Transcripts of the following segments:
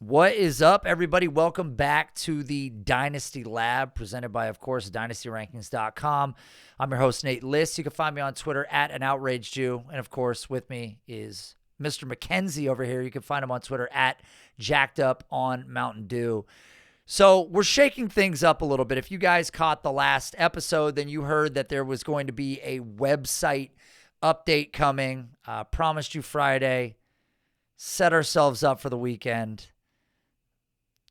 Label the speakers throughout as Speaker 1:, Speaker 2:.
Speaker 1: What is up, everybody? Welcome back to the Dynasty Lab, presented by, of course, DynastyRankings.com. I'm your host, Nate Liss. You can find me on Twitter at @AnOutragedJew. And, of course, with me is Mr. McKenzie over here. You can find him on Twitter at JackedUpOnMountainDew. So we're shaking things up a little bit. If you guys caught the last episode, then you heard that there was going to be a website update coming. Promised you Friday. Set ourselves up for the weekend.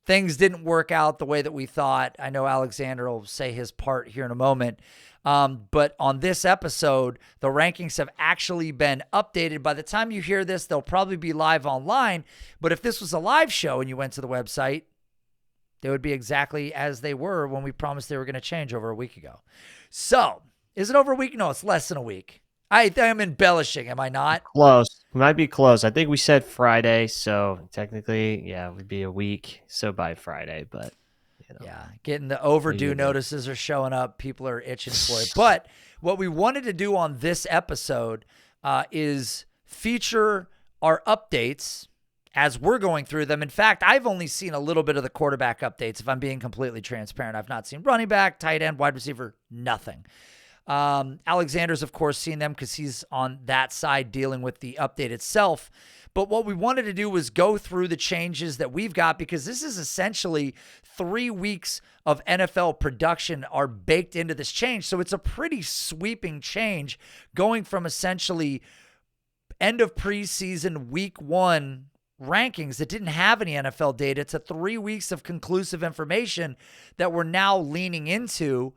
Speaker 1: Things didn't work out the way that we thought. I know Alexander will say his part here in a moment. But on this episode, the rankings have actually been updated. By the time you hear this, they'll probably be live online. But if this was a live show and you went to the website, they would be exactly as they were when we promised they were going to change over a week ago. So, is it over a week? No, it's less than a week. I am embellishing, am I not?
Speaker 2: Close. Might be close. I think we said Friday, so technically, yeah, it would be a week. So by Friday, but
Speaker 1: yeah, getting the overdue notices are showing up. People are itching for it. But what we wanted to do on this episode is feature our updates as we're going through them. In fact, I've only seen a little bit of the quarterback updates. If I'm being completely transparent, I've not seen running back, tight end, wide receiver, nothing. Alexander's, of course, seen them because he's on that side dealing with the update itself. But what we wanted to do was go through the changes that we've got, because this is essentially 3 weeks of NFL production are baked into this change. So it's a pretty sweeping change, going from essentially end of preseason week 1 rankings that didn't have any NFL data to 3 weeks of conclusive information that we're now leaning into.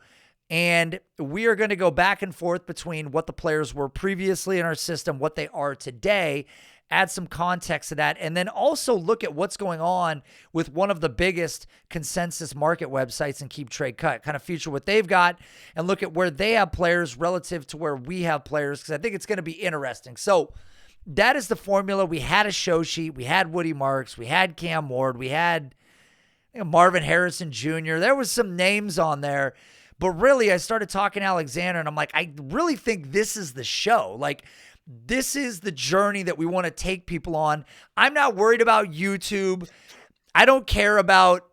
Speaker 1: And we are going to go back and forth between what the players were previously in our system, what they are today, add some context to that, and then also look at what's going on with one of the biggest consensus market websites in KeepTradeCut, kind of feature what they've got and look at where they have players relative to where we have players, because I think it's going to be interesting. So that is the formula. We had a show sheet. We had Woody Marks. We had Cam Ward. We had Marvin Harrison Jr. There was some names on there. But really, I started talking to Alexander, and I'm like, I really think this is the show. Like, this is the journey that we want to take people on. I'm not worried about YouTube. I don't care about,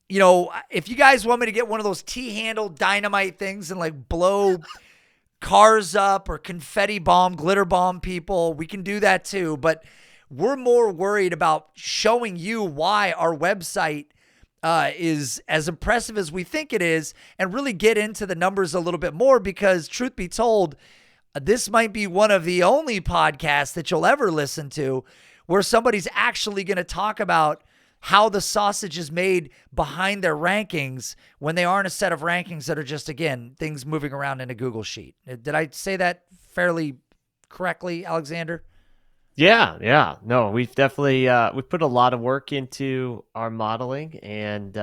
Speaker 1: if you guys want me to get one of those T-handle dynamite things and like blow cars up or confetti bomb, glitter bomb people, we can do that too. But we're more worried about showing you why our website is as impressive as we think it is, and really get into the numbers a little bit more, because truth be told, this might be one of the only podcasts that you'll ever listen to where somebody's actually going to talk about how the sausage is made behind their rankings when they aren't a set of rankings that are just, again, things moving around in a Google sheet. Did I say that fairly correctly, Alexander?
Speaker 2: Yeah. No, we've definitely we've put a lot of work into our modeling, and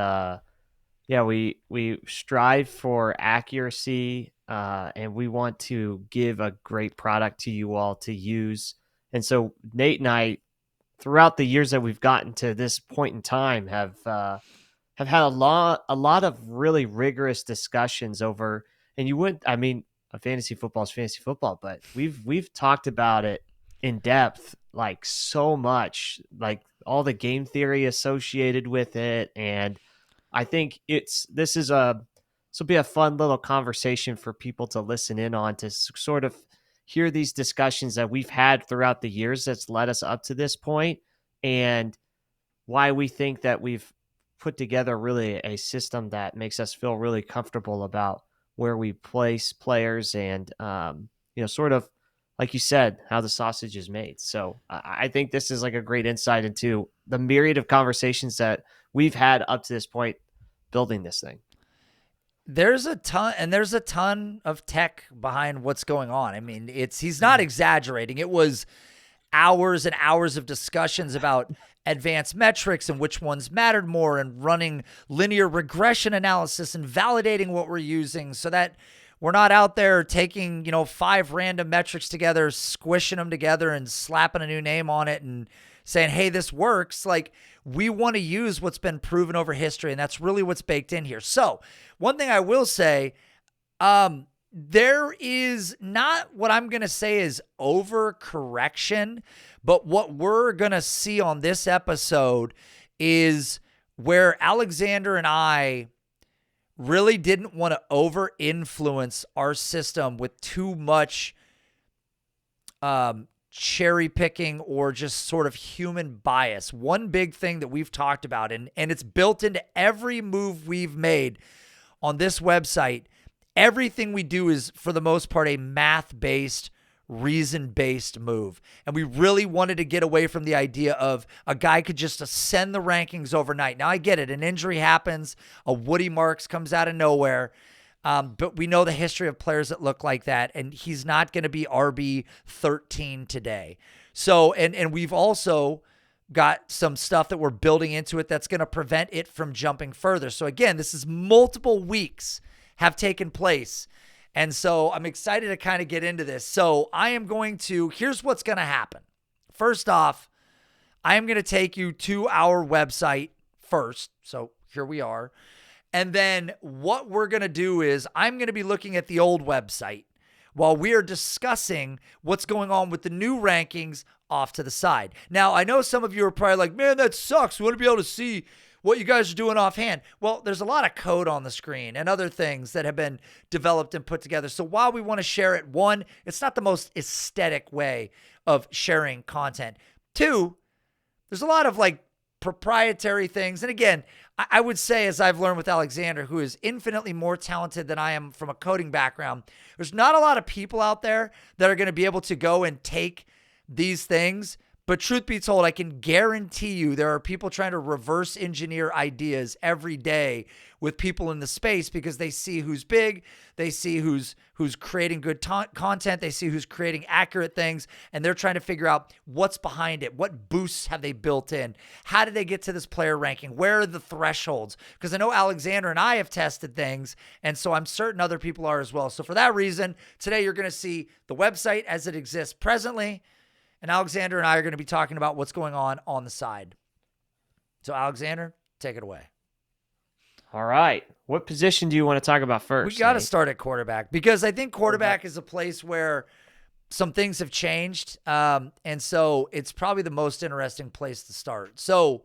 Speaker 2: we strive for accuracy, and we want to give a great product to you all to use. And so Nate and I, throughout the years that we've gotten to this point in time, have had a lot of really rigorous discussions over. And fantasy football is fantasy football, but we've talked about it in depth, like so much, like all the game theory associated with it. And I think this will be a fun little conversation for people to listen in on, to sort of hear these discussions that we've had throughout the years that's led us up to this point, and why we think that we've put together really a system that makes us feel really comfortable about where we place players, and sort of, like you said, how the sausage is made. So I think this is like a great insight into the myriad of conversations that we've had up to this point building this thing.
Speaker 1: There's a ton of tech behind what's going on. I mean, he's not exaggerating. It was hours and hours of discussions about advanced metrics and which ones mattered more, and running linear regression analysis and validating what we're using so that we're not out there taking, 5 random metrics together, squishing them together and slapping a new name on it and saying, hey, this works. Like, we want to use what's been proven over history, and that's really what's baked in here. So one thing I will say, there is not what I'm going to say is overcorrection, but what we're going to see on this episode is where Alexander and I really didn't want to over-influence our system with too much cherry picking or just sort of human bias. One big thing that we've talked about, and it's built into every move we've made on this website, everything we do is for the most part a math-based, reason-based move. And we really wanted to get away from the idea of a guy could just ascend the rankings overnight. Now I get it. An injury happens. A Woody Marks comes out of nowhere. But we know the history of players that look like that, and he's not going to be RB 13 today. So, and we've also got some stuff that we're building into it that's going to prevent it from jumping further. So again, this is multiple weeks have taken place. And so I'm excited to kind of get into this. So here's what's going to happen. First off, I am going to take you to our website first. So here we are. And then what we're going to do is I'm going to be looking at the old website while we are discussing what's going on with the new rankings off to the side. Now, I know some of you are probably like, man, that sucks. We want to be able to see what you guys are doing offhand. Well, there's a lot of code on the screen and other things that have been developed and put together. So while we want to share it, one, it's not the most aesthetic way of sharing content. Two, there's a lot of like proprietary things. And again, I would say, as I've learned with Alexander, who is infinitely more talented than I am from a coding background, there's not a lot of people out there that are going to be able to go and take these things. But truth be told, I can guarantee you there are people trying to reverse engineer ideas every day with people in the space because they see who's big, they see who's creating good content, they see who's creating accurate things, and they're trying to figure out what's behind it. What boosts have they built in? How did they get to this player ranking? Where are the thresholds? Because I know Alexander and I have tested things, and so I'm certain other people are as well. So for that reason, today you're going to see the website as it exists presently, and Alexander and I are going to be talking about what's going on the side. So Alexander, take it away.
Speaker 2: All right. What position do you want to talk about first?
Speaker 1: We got to start at quarterback because I think quarterback is a place where some things have changed. And so it's probably the most interesting place to start. So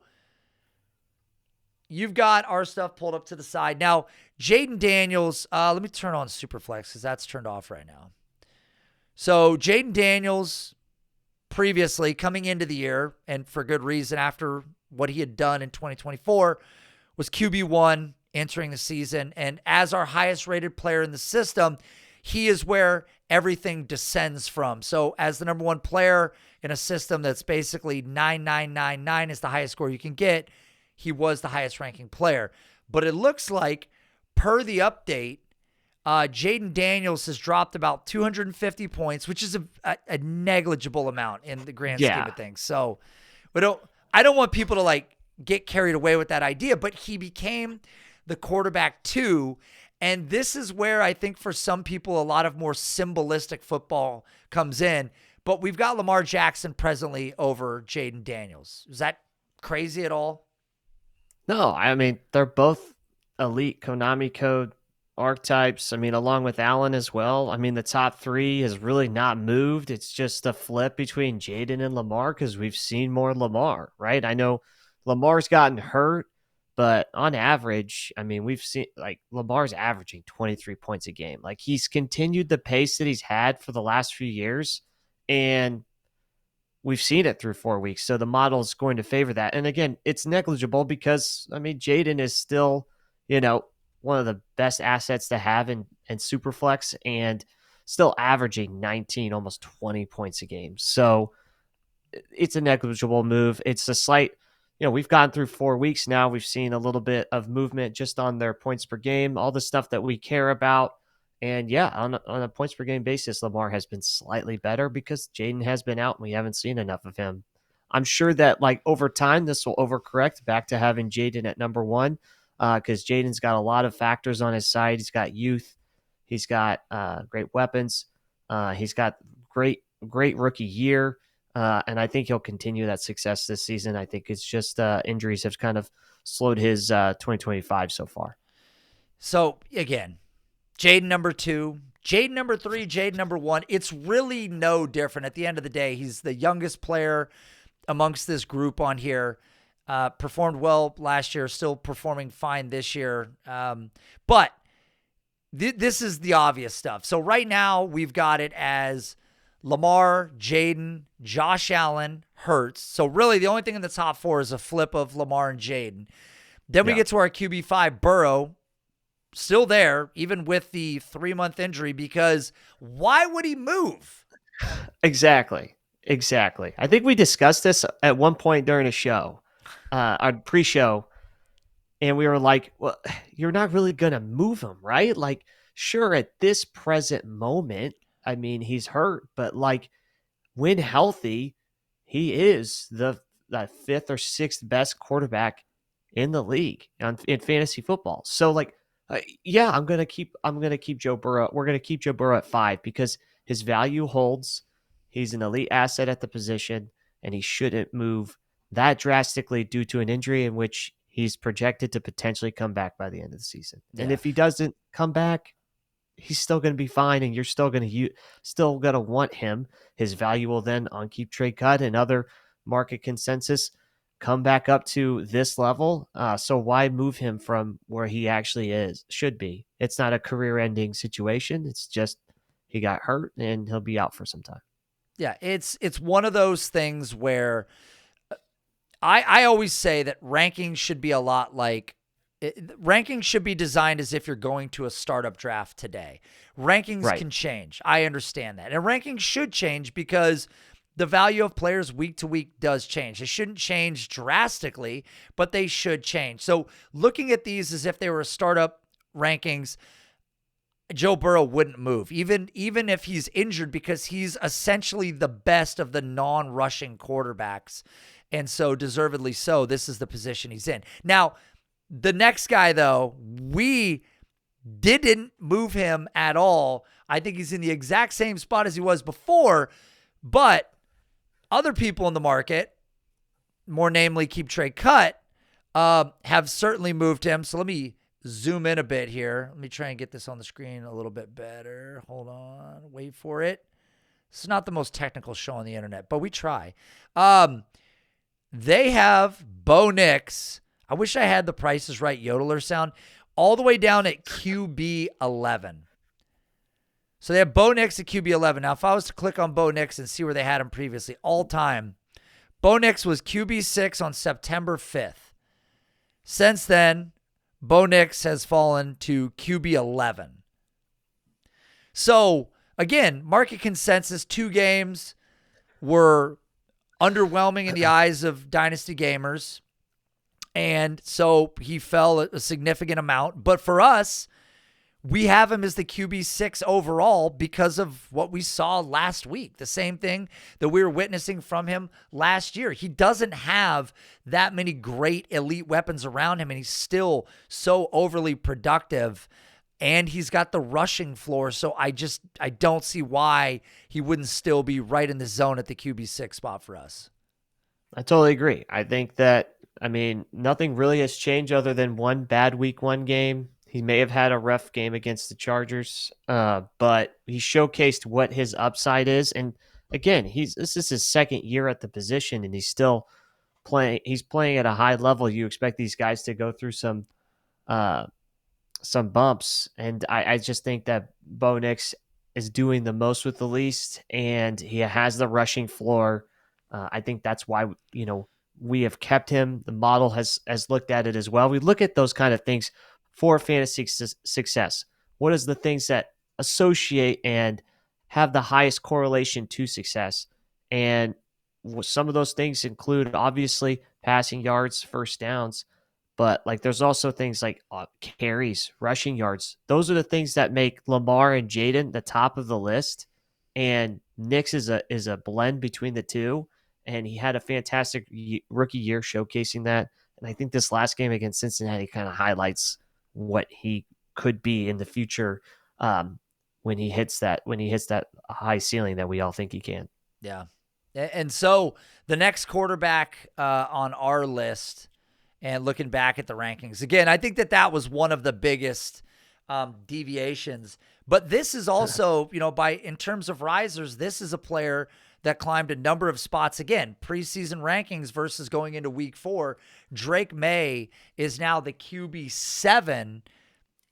Speaker 1: you've got our stuff pulled up to the side. Now, Jaden Daniels, let me turn on Superflex because that's turned off right now. So Jaden Daniels, previously coming into the year, and for good reason after what he had done in 2024, was QB1 entering the season. And as our highest rated player in the system, he is where everything descends from. So as the number one player in a system that's basically 9999 is the highest score you can get, he was the highest ranking player. But it looks like per the update, Jaden Daniels has dropped about 250 points, which is a negligible amount in the grand scheme of things. So I don't want people to like get carried away with that idea, but he became the quarterback 2. And this is where I think for some people, a lot of more symbolistic football comes in. But we've got Lamar Jackson presently over Jaden Daniels. Is that crazy at all?
Speaker 2: No, I mean, they're both elite Konami code archetypes. I mean, along with Allen as well. I mean, the top 3 has really not moved. It's just a flip between Jaden and Lamar because we've seen more Lamar, right? I know Lamar's gotten hurt, but on average, I mean, we've seen like Lamar's averaging 23 points a game. Like he's continued the pace that he's had for the last few years, and we've seen it through 4 weeks. So the model is going to favor that. And again, it's negligible because, I mean, Jaden is still, one of the best assets to have in Superflex and still averaging 19, almost 20 points a game. So it's a negligible move. It's a slight, we've gone through 4 weeks now. We've seen a little bit of movement just on their points per game, all the stuff that we care about. And yeah, on a points per game basis, Lamar has been slightly better because Jaden has been out and we haven't seen enough of him. I'm sure that like over time, this will overcorrect back to having Jaden at number 1 because Jaden's got a lot of factors on his side. He's got youth. He's got great weapons. He's got great rookie year. And I think he'll continue that success this season. I think it's just injuries have kind of slowed his 2025 so far.
Speaker 1: So again, Jaden number 2, Jaden number 3, Jaden number 1. It's really no different. At the end of the day, he's the youngest player amongst this group on here. performed well last year, still performing fine this year. But this is the obvious stuff. So right now we've got it as Lamar, Jaden, Josh Allen, Hurts. So really the only thing in the top 4 is a flip of Lamar and Jaden. Then we get to our QB5, Burrow, still there, even with the 3-month injury, because why would he move?
Speaker 2: Exactly. I think we discussed this at one point during a show, our pre-show, and we were like, well, you're not really going to move him, right? Like, sure, at this present moment, I mean, he's hurt, but like when healthy, he is the 5th or 6th best quarterback in the league in fantasy football. So like, yeah, I'm going to keep Joe Burrow. We're going to keep Joe Burrow at 5 because his value holds. He's an elite asset at the position, and he shouldn't move that drastically due to an injury in which he's projected to potentially come back by the end of the season. Yeah. And if he doesn't come back, he's still going to be fine, and you're still going to want him. His value will then on KeepTradeCut and other market consensus come back up to this level. So why move him from where he actually should be? It's not a career-ending situation. It's just he got hurt, and he'll be out for some time.
Speaker 1: Yeah, it's one of those things where I always say that rankings should be a lot like rankings should be designed as if you're going to a startup draft today. Rankings can change. I understand that. And rankings should change because the value of players week to week does change. They shouldn't change drastically, but they should change. So looking at these as if they were startup rankings, Joe Burrow wouldn't move, even if he's injured, because he's essentially the best of the non-rushing quarterbacks. And so deservedly so, this is the position he's in. Now, the next guy, though, we didn't move him at all. I think he's in the exact same spot as he was before, but other people in the market, more namely KeepTradeCut, have certainly moved him. So let me zoom in a bit here. Let me try and get this on the screen a little bit better. Hold on. Wait for it. This is not the most technical show on the internet, but we try. They have Bo Nix. I wish I had the Price is Right yodeler sound. All the way down at QB 11. So they have Bo Nix at QB 11. Now, if I was to click on Bo Nix and see where they had him previously, all time, Bo Nix was QB 6 on September 5th. Since then, Bo Nix has fallen to QB 11. So, again, market consensus, 2 games were underwhelming in the eyes of Dynasty gamers. And so he fell a significant amount. But for us, we have him as the QB 6 overall because of what we saw last week. The same thing that we were witnessing from him last year. He doesn't have that many great elite weapons around him, and he's still so overly productive. And he's got the rushing floor, so I don't see why he wouldn't still be right in the zone at the QB 6 spot for us.
Speaker 2: I totally agree. I think that, nothing really has changed other than one bad week 1 game. He may have had a rough game against the Chargers, but he showcased what his upside is. And again, this is his 2nd year at the position, and he's still playing. He's playing at a high level. You expect these guys to go through some bumps, and I just think that Bo Nix is doing the most with the least, and he has the rushing floor. I think that's why we have kept him. The model has looked at it as well. We look at those kind of things for fantasy success. What is the things that associate and have the highest correlation to success? And some of those things include obviously passing yards, first downs, but like there's also things like carries, rushing yards. Those are the things that make Lamar and Jaden the top of the list. And Nix is a blend between the two. And he had a fantastic rookie year showcasing that. And I think this last game against Cincinnati kind of highlights what he could be in the future when he hits that high ceiling that we all think he can.
Speaker 1: Yeah. And so the next quarterback on our list, and looking back at the rankings, again, I think that was one of the biggest deviations. But this is also, in terms of risers, this is a player that climbed a number of spots. Again, preseason rankings versus going into week 4. Drake May is now the QB7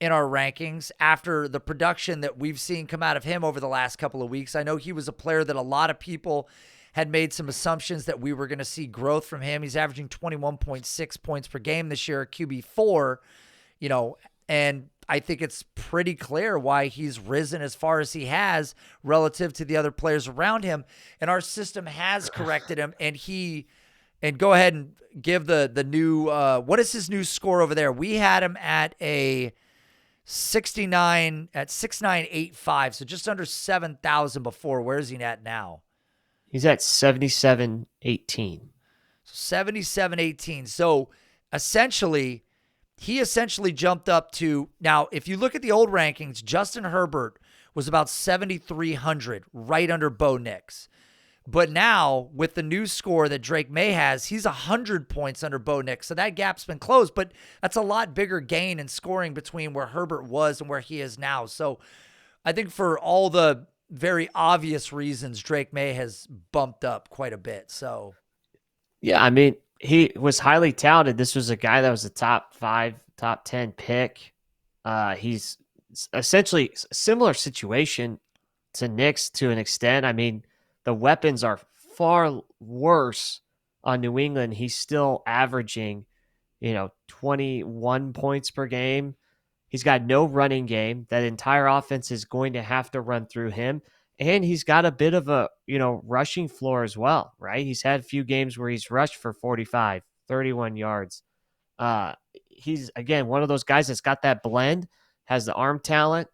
Speaker 1: in our rankings after the production that we've seen come out of him over the last couple of weeks. I know he was a player that a lot of people had made some assumptions that we were going to see growth from him. He's averaging 21.6 points per game this year, QB4, and I think it's pretty clear why he's risen as far as he has relative to the other players around him. And our system has corrected him, and go ahead and give the new, what is his new score over there? We had him at a 6985, so just under 7,000 before. Where is he at now?
Speaker 2: He's at 7718.
Speaker 1: 7718. So he essentially jumped up to, now if you look at the old rankings, Justin Herbert was about 7,300, right under Bo Nix. But now, with the new score that Drake May has, he's 100 points under Bo Nix. So that gap's been closed, but that's a lot bigger gain in scoring between where Herbert was and where he is now. So I think for all the very obvious reasons, Drake May has bumped up quite a bit. So,
Speaker 2: yeah, I mean, he was highly touted. This was a guy that was a top 5, top 10 pick. He's essentially a similar situation to Nix to an extent. I mean, the weapons are far worse on New England. He's still averaging, 21 points per game. He's got no running game. That entire offense is going to have to run through him. And he's got a bit of a, rushing floor as well, right? He's had a few games where he's rushed for 45, 31 yards. He's, again, one of those guys that's got that blend, has the arm talent.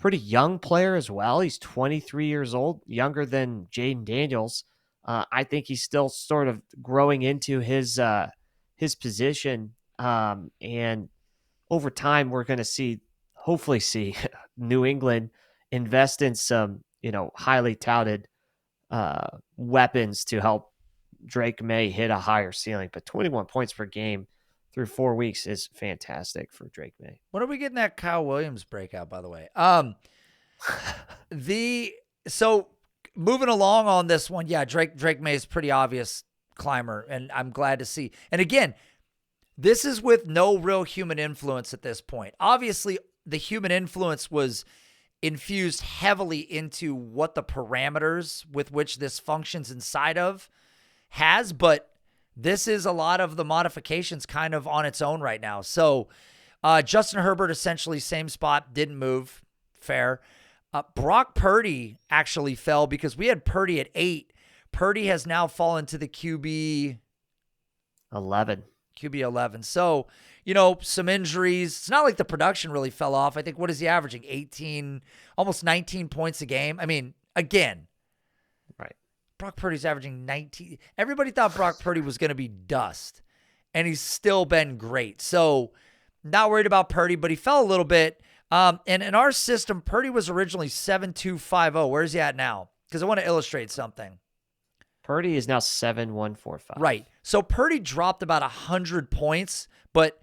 Speaker 2: Pretty young player as well. He's 23 years old, younger than Jaden Daniels. I think he's still sort of growing into his position. And over time, we're going to hopefully see New England invest in some, highly touted weapons to help Drake May hit a higher ceiling. But 21 points per game through 4 weeks is fantastic for Drake May.
Speaker 1: When are we getting that Kyle Williams breakout, by the way? So moving along on this one, yeah, Drake May is pretty obvious climber, and I'm glad to see. And again, this is with no real human influence at this point. Obviously, the human influence was infused heavily into what the parameters with which this functions inside of has, but this is a lot of the modifications kind of on its own right now. So Justin Herbert, essentially same spot, didn't move. Fair. Brock Purdy actually fell because we had Purdy at 8. Purdy has now fallen to the QB
Speaker 2: 11.
Speaker 1: So, some injuries. It's not like the production really fell off. I think, what is he averaging? 18, almost 19 points a game. I mean, again,
Speaker 2: right.
Speaker 1: Brock Purdy's averaging 19. Everybody thought Brock Purdy was going to be dust, and he's still been great. So, not worried about Purdy, but he fell a little bit. And in our system, Purdy was originally 7,250. Where's he at now? Because I want to illustrate something.
Speaker 2: Purdy is now 7,145.
Speaker 1: Right. So Purdy dropped about 100 points, but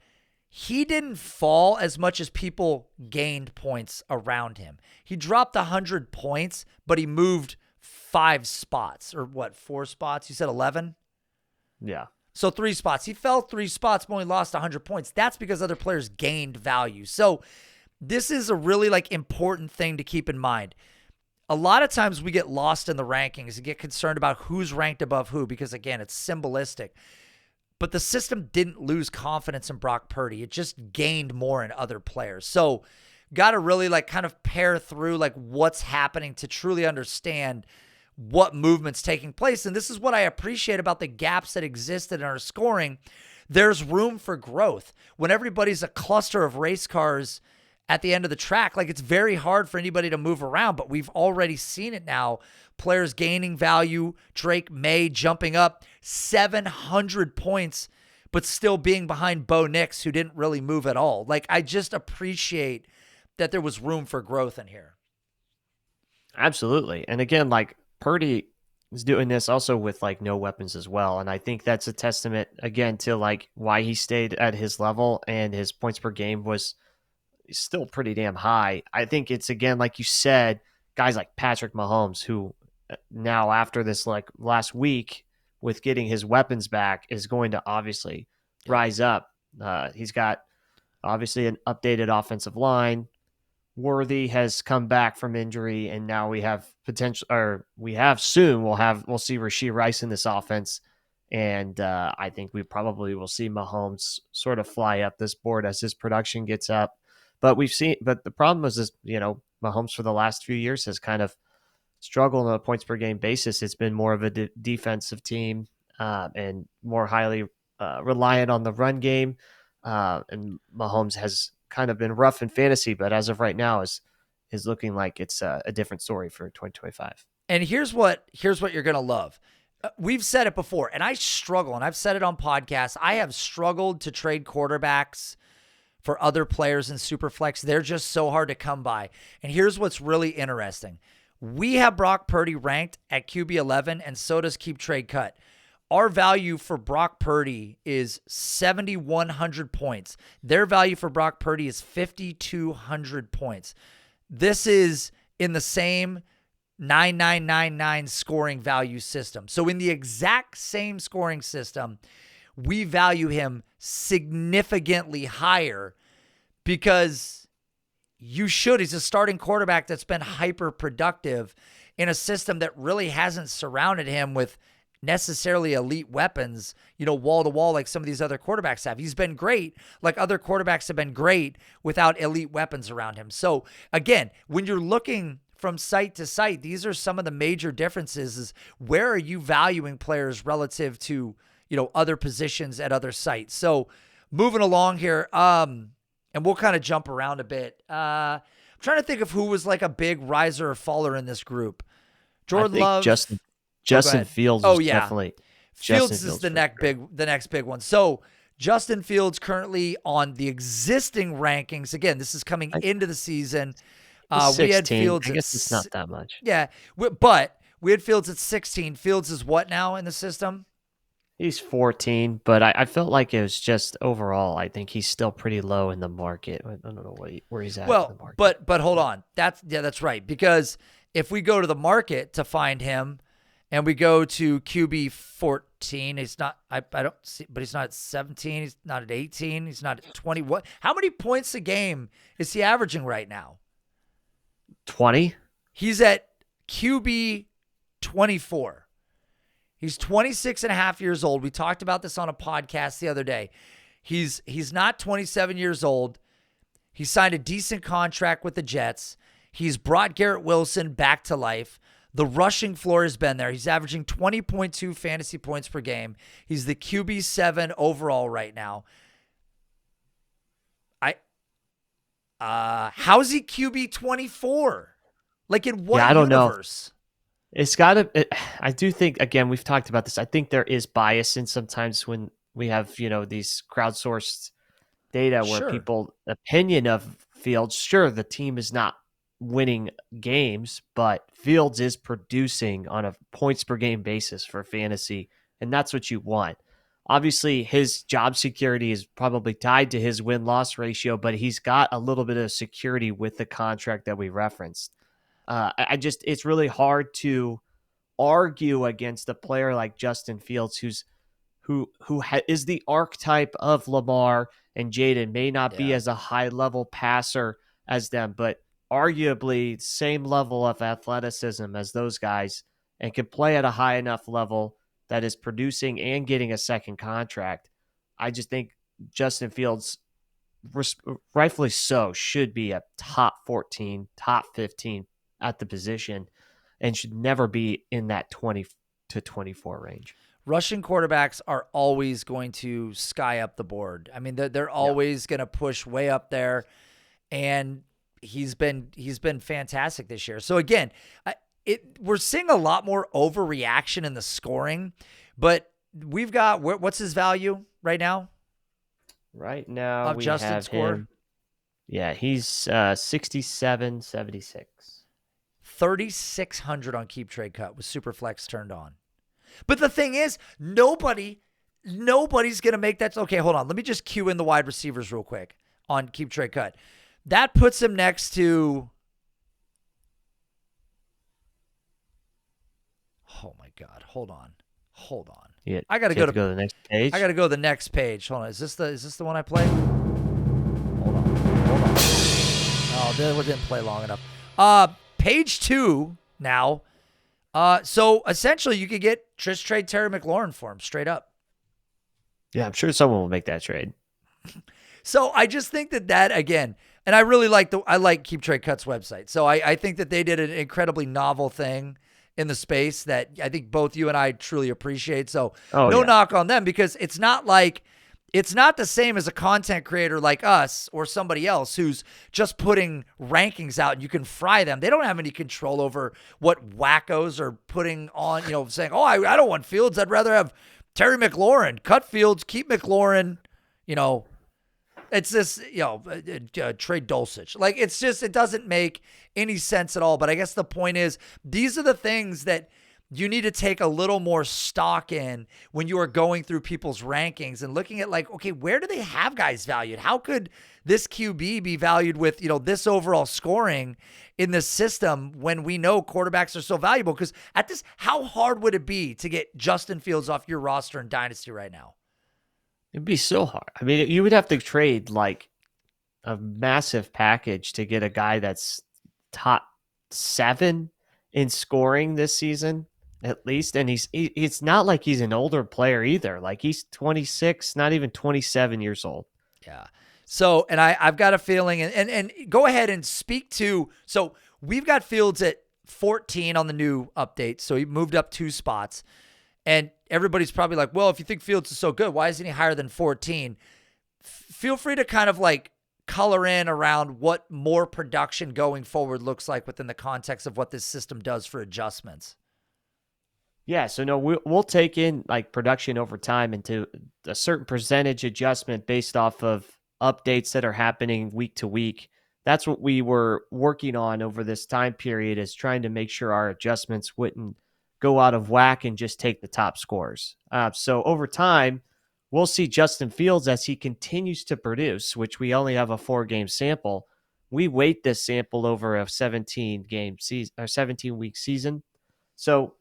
Speaker 1: he didn't fall as much as people gained points around him. He dropped 100 points, but he moved 5 spots, or 4 spots? You said 11?
Speaker 2: Yeah.
Speaker 1: So 3 spots. He fell 3 spots, but only lost 100 points. That's because other players gained value. So this is a really important thing to keep in mind. A lot of times we get lost in the rankings and get concerned about who's ranked above who because, again, it's symbolistic. But the system didn't lose confidence in Brock Purdy. It just gained more in other players. So got to really kind of pair through what's happening to truly understand what movement's taking place. And this is what I appreciate about the gaps that existed in our scoring. There's room for growth. When everybody's a cluster of race cars at the end of the track, it's very hard for anybody to move around, but we've already seen it now. Players gaining value, Drake May jumping up 700 points, but still being behind Bo Nix, who didn't really move at all. I just appreciate that there was room for growth in here.
Speaker 2: Absolutely. And again, Purdy is doing this also with no weapons as well. And I think that's a testament again to why he stayed at his level and his points per game was still pretty damn high. I think it's, again, like you said, guys like Patrick Mahomes, who now after this like last week with getting his weapons back is going to obviously rise up. He's got obviously an updated offensive line. Worthy has come back from injury, and now we have potential, or we have soon. We'll see Rashee Rice in this offense, and I think we probably will see Mahomes sort of fly up this board as his production gets up. But the problem is, Mahomes for the last few years has kind of struggled on a points per game basis. It's been more of a defensive team and more highly reliant on the run game. And Mahomes has kind of been rough in fantasy, but as of right now is looking like it's a different story for 2025.
Speaker 1: And here's what you're going to love. We've said it before, and I struggle, and I've said it on podcasts. I have struggled to trade quarterbacks for other players in Superflex. They're just so hard to come by. And here's what's really interesting. We have Brock Purdy ranked at QB 11, and so does KeepTradeCut. Our value for Brock Purdy is 7,100 points. Their value for Brock Purdy is 5,200 points. This is in the same 9999 scoring value system. So in the exact same scoring system, we value him significantly higher because you should. He's a starting quarterback that's been hyper productive in a system that really hasn't surrounded him with necessarily elite weapons, wall to wall like some of these other quarterbacks have. He's been great, like other quarterbacks have been great without elite weapons around him. So again, when you're looking from site to site, these are some of the major differences is where are you valuing players relative to, other positions at other sites. So moving along here, and we'll kind of jump around a bit. I'm trying to think of who was like a big riser or faller in this group. Jordan Love.
Speaker 2: Justin Fields.
Speaker 1: Oh yeah,
Speaker 2: definitely.
Speaker 1: Fields is the next big one. So Justin Fields currently on the existing rankings. Again, this is coming into the season. We had Fields.
Speaker 2: I guess it's not that much.
Speaker 1: Yeah, but we had Fields at 16. Fields is what now in the system?
Speaker 2: He's 14, but I felt like it was just overall. I think he's still pretty low in the market. I don't know where he's at.
Speaker 1: Well,
Speaker 2: in the market.
Speaker 1: but hold on. That's right. Because if we go to the market to find him, and we go to QB 14, he's not. I don't see, but he's not at 17. He's not at 18. He's not at 20. What? How many points a game is he averaging right now?
Speaker 2: 20.
Speaker 1: He's at QB 24. He's 26 and a half years old. We talked about this on a podcast the other day. He's not 27 years old. He signed a decent contract with the Jets. He's brought Garrett Wilson back to life. The rushing floor has been there. He's averaging 20.2 fantasy points per game. He's the QB 7 overall right now. How's he QB 24? Like in what
Speaker 2: I don't
Speaker 1: universe?
Speaker 2: know. It's got to. I do think, again, we've talked about this. I think there is bias in sometimes when we have, these crowdsourced data where people opinion of Fields. Sure, the team is not winning games, but Fields is producing on a points per game basis for fantasy, and that's what you want. Obviously, his job security is probably tied to his win-loss ratio, but he's got a little bit of security with the contract that we referenced. It's really hard to argue against a player like Justin Fields, who is the archetype of Lamar and Jaden, may not be as a high-level passer as them, but arguably same level of athleticism as those guys and can play at a high enough level that is producing and getting a second contract. I just think Justin Fields, rightfully so, should be a top 14, top 15 at the position and should never be in that 20 to 24 range.
Speaker 1: Rushing quarterbacks are always going to sky up the board. I mean, they're always going to push way up there, and he's been fantastic this year. So again, we're seeing a lot more overreaction in the scoring, but we've got what's his value right now?
Speaker 2: Right now,
Speaker 1: of
Speaker 2: we
Speaker 1: Justin
Speaker 2: have
Speaker 1: score.
Speaker 2: him. Yeah, he's 67.76.
Speaker 1: 3,600 on KeepTradeCut with Superflex turned on. But the thing is, nobody's going to make that. Okay, hold on. Let me just cue in the wide receivers real quick on KeepTradeCut. That puts him next to Oh my God. Hold on.
Speaker 2: Yeah,
Speaker 1: I gotta
Speaker 2: you have
Speaker 1: to
Speaker 2: to go to the next page.
Speaker 1: I gotta go to the next page. Hold on. Is this the one I play? Hold on. Oh, that didn't play long enough. Page 2 now. So essentially you could get trade Terry McLaurin for him straight up.
Speaker 2: Yeah, I'm sure someone will make that trade.
Speaker 1: So I just think that again, and I really like KeepTradeCut's website. So I think that they did an incredibly novel thing in the space that I think both you and I truly appreciate. So no knock on them, because it's not the same as a content creator like us or somebody else who's just putting rankings out and you can fry them. They don't have any control over what wackos are putting on, saying, oh, I don't want Fields. I'd rather have Terry McLaurin. Cut Fields, keep McLaurin, It's this, trade Dulcich. Like, it's just, it doesn't make any sense at all. But I guess the point is, these are the things that you need to take a little more stock in when you are going through people's rankings and looking at, like, okay, where do they have guys valued? How could this QB be valued with, this overall scoring in this system when we know quarterbacks are so valuable? Because at this, how hard would it be to get Justin Fields off your roster in Dynasty right now?
Speaker 2: It'd be so hard. I mean, you would have to trade like a massive package to get a guy that's top 7 in scoring this season, at least. And it's not like he's an older player either. Like, he's 26, not even 27 years old.
Speaker 1: Yeah. So, and I've got a feeling, and go ahead and speak to, so we've got Fields at 14 on the new update. So he moved up 2 spots. And everybody's probably like, well, if you think Fields is so good, why isn't he higher than 14? Feel free to kind of like color in around what more production going forward looks like within the context of what this system does for adjustments.
Speaker 2: Yeah, so no, we'll take in like production over time into a certain percentage adjustment based off of updates that are happening week to week. That's what we were working on over this time period, is trying to make sure our adjustments wouldn't go out of whack and just take the top scores. So over time, we'll see Justin Fields as he continues to produce, which we only have a 4-game sample. We weight this sample over a 17-game season or 17-week season. So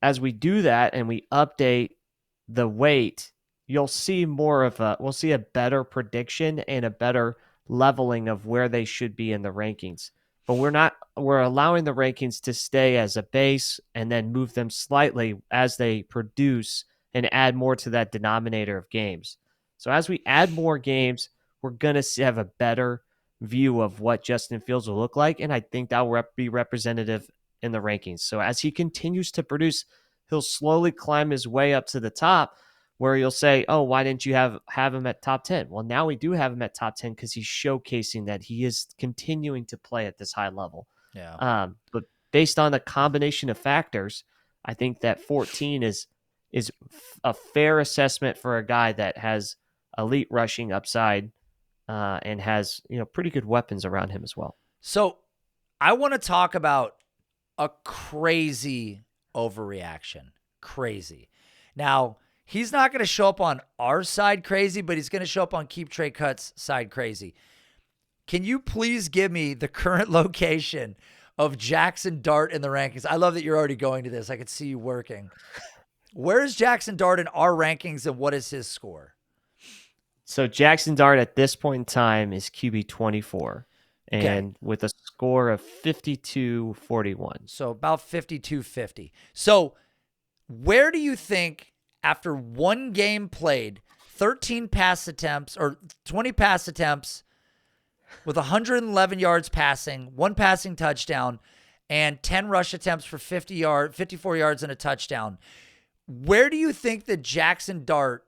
Speaker 2: as we do that and we update the weight, you'll see we'll see a better prediction and a better leveling of where they should be in the rankings. But we're allowing the rankings to stay as a base and then move them slightly as they produce and add more to that denominator of games. So as we add more games, we're going to have a better view of what Justin Fields will look like. And I think that will be representative in the rankings. So as he continues to produce, he'll slowly climb his way up to the top, where you'll say, oh, why didn't you have him at top 10? Well, now we do have him at top 10 because he's showcasing that he is continuing to play at this high level.
Speaker 1: Yeah.
Speaker 2: But based on a combination of factors, I think that 14 is a fair assessment for a guy that has elite rushing upside and has pretty good weapons around him as well.
Speaker 1: So I want to talk about a crazy overreaction. Crazy. Now, he's not going to show up on our side crazy, but he's going to show up on KeepTradeCut's side crazy. Can you please give me the current location of Jackson Dart in the rankings? I love that you're already going to this. I could see you working. Where is Jackson Dart in our rankings, and what is his score?
Speaker 2: So Jackson Dart at this point in time is QB 24. And with a score of 52-41.
Speaker 1: So about 52-50. So where do you think, after one game played, 13 pass attempts or 20 pass attempts with 111 yards passing, 1 passing touchdown, and 10 rush attempts for 54 yards and a touchdown, where do you think that Jackson Dart,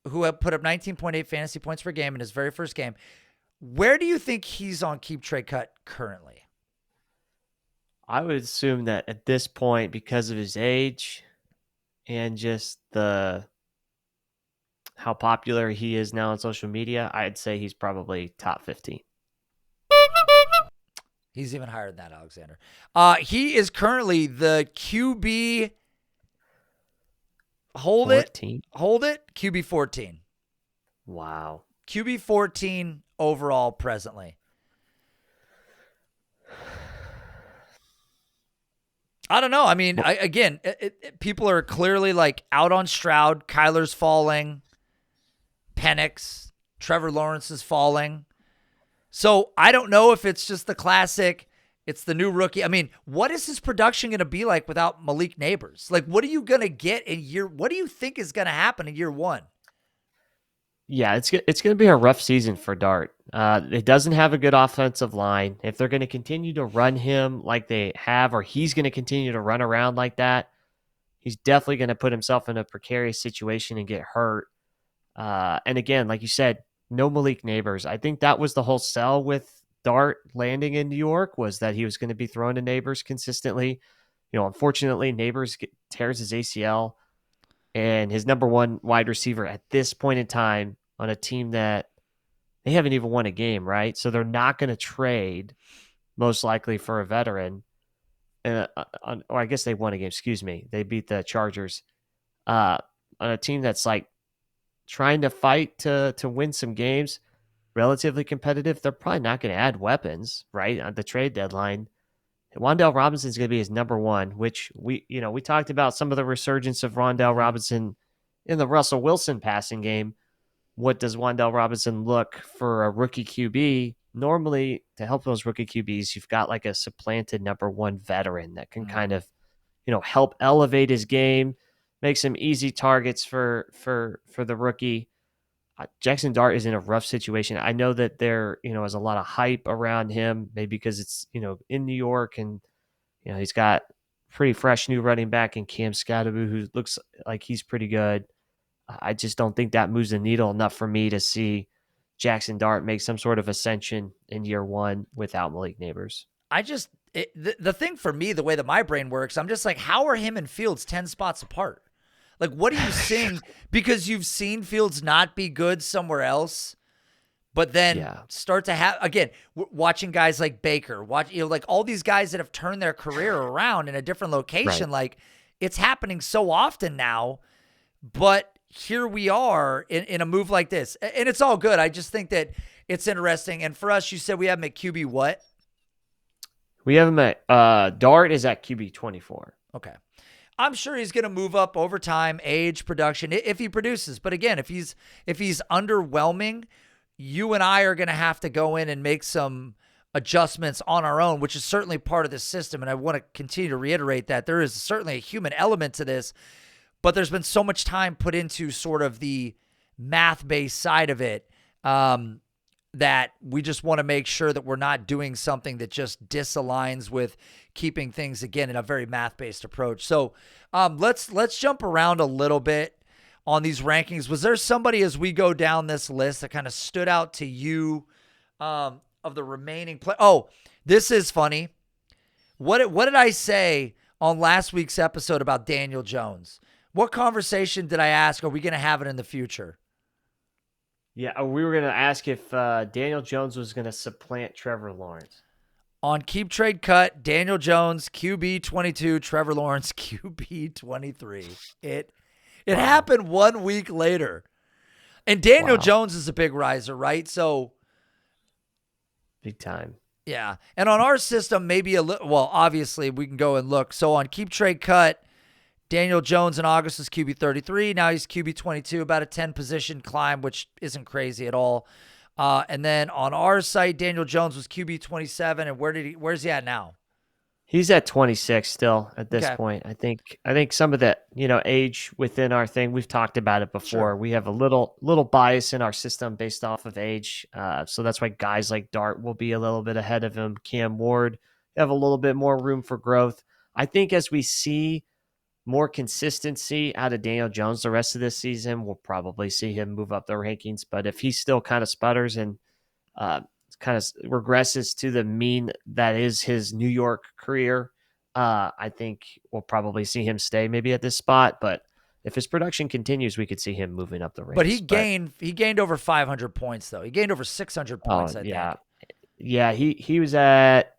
Speaker 1: who had put up 19.8 fantasy points per game in his very first game, where do you think he's on KeepTradeCut currently?
Speaker 2: I would assume that at this point, because of his age and just how popular he is now on social media, I'd say he's probably top 15.
Speaker 1: He's even higher than that, Alexander. He is currently the QB. Hold
Speaker 2: 14?
Speaker 1: it. QB 14.
Speaker 2: Wow.
Speaker 1: QB 14 overall presently. I don't know. I mean, again, people are clearly like out on Stroud. Kyler's falling. Penix. Trevor Lawrence is falling. So I don't know if it's just the classic, it's the new rookie. I mean, what is his production going to be like without Malik Neighbors? Like, what are you going to get what do you think is going to happen in year one?
Speaker 2: Yeah, it's going to be a rough season for Dart. It doesn't have a good offensive line. If they're going to continue to run him like they have, or he's going to continue to run around like that, he's definitely going to put himself in a precarious situation and get hurt. And again, like you said, no Malik Neighbors. I think that was the whole sell with Dart landing in New York, was that he was going to be throwing to Neighbors consistently. Unfortunately, Neighbors tears his ACL, and his number one wide receiver at this point in time on a team that they haven't even won a game, right? So they're not going to trade, most likely, for a veteran. Or I guess they won a game. Excuse me. They beat the Chargers on a team that's like trying to fight to win some games, relatively competitive. They're probably not going to add weapons, right, at the trade deadline. Wan'Dale Robinson is going to be his number one, which we talked about some of the resurgence of Wan'Dale Robinson in the Russell Wilson passing game. What does Wan'Dale Robinson look for a rookie QB? Normally, to help those rookie QBs, you've got like a supplanted number one veteran that can kind of, help elevate his game, make some easy targets for the rookie. Jackson Dart is in a rough situation. I know that there, is a lot of hype around him, maybe because it's, in New York, and, he's got pretty fresh new running back in Cam Scadaboo, who looks like he's pretty good. I just don't think that moves the needle enough for me to see Jackson Dart make some sort of ascension in year one without Malik Neighbors.
Speaker 1: The thing for me, the way that my brain works, I'm just like, how are him and Fields 10 spots apart? Like, what are you seeing? Because you've seen Fields not be good somewhere else, but then start to have, again, watching guys like Baker, like all these guys that have turned their career around in a different location. Right. Like, it's happening so often now, but here we are in a move like this, and it's all good. I just think that it's interesting. And for us, you said we have him at QB what?
Speaker 2: We have him at Dart is at QB 24.
Speaker 1: Okay. I'm sure he's going to move up over time, age, production, if he produces. But again, if he's underwhelming, you and I are going to have to go in and make some adjustments on our own, which is certainly part of the system. And I want to continue to reiterate that there is certainly a human element to this, but there's been so much time put into sort of the math-based side of it that we just want to make sure that we're not doing something that just disaligns with keeping things, again, in a very math-based approach. So let's jump around a little bit on these rankings. Was there somebody as we go down this list that kind of stood out to you of the remaining play? Oh, this is funny. What did I say on last week's episode about Daniel Jones? What conversation did I ask? Are we going to have it in the future?
Speaker 2: Yeah, we were going to ask if Daniel Jones was going to supplant Trevor Lawrence.
Speaker 1: On KeepTradeCut, Daniel Jones, QB 22, Trevor Lawrence, QB 23. It happened 1 week later. And Daniel Jones is a big riser, right? So
Speaker 2: big time.
Speaker 1: Yeah. And on our system, maybe obviously we can go and look. So on KeepTradeCut, Daniel Jones in August was QB 33. Now he's QB 22, about a 10 position climb, which isn't crazy at all. And then on our site, Daniel Jones was QB 27. And where's he at now?
Speaker 2: He's at 26 still at this point. I think some of that, age within our thing, we've talked about it before. Sure. We have a little bias in our system based off of age. So that's why guys like Dart will be a little bit ahead of him. Cam Ward have a little bit more room for growth. I think as we see more consistency out of Daniel Jones the rest of this season, we'll probably see him move up the rankings. But if he still kind of sputters and kind of regresses to the mean that is his New York career, I think we'll probably see him stay maybe at this spot. But if his production continues, we could see him moving up the ranks.
Speaker 1: But he gained over 500 points, though. He gained over 600 points, I think.
Speaker 2: Yeah, he was at...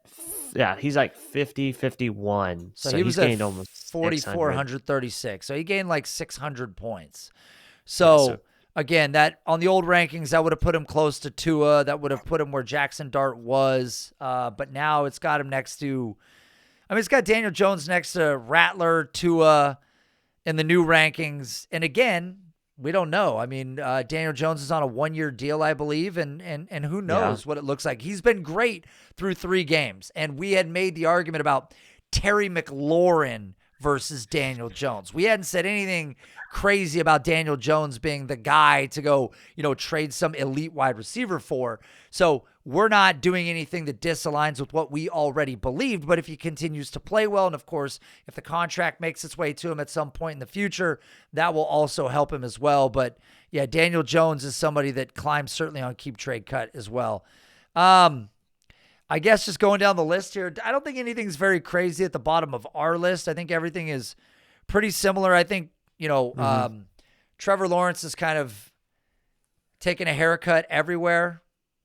Speaker 2: Yeah, he's like 50, 51.
Speaker 1: So he was gained almost 4,436. So he gained like 600 points. So again, that on the old rankings, that would have put him close to Tua. That would have put him where Jackson Dart was. But now it's got him next to, I mean, it's got Daniel Jones next to Rattler, Tua in the new rankings. And again, we don't know. I mean, Daniel Jones is on a 1-year deal, I believe, and who knows what it looks like. He's been great through 3 games, and we had made the argument about Terry McLaurin versus Daniel Jones. We hadn't said anything crazy about Daniel Jones being the guy to go, trade some elite wide receiver for. So we're not doing anything that disaligns with what we already believed. But if he continues to play well, and of course, if the contract makes its way to him at some point in the future, that will also help him as well. But yeah, Daniel Jones is somebody that climbs certainly on KeepTradeCut as well. I guess just going down the list here, I don't think anything's very crazy at the bottom of our list. I think everything is pretty similar. I think, Trevor Lawrence is kind of taking a haircut everywhere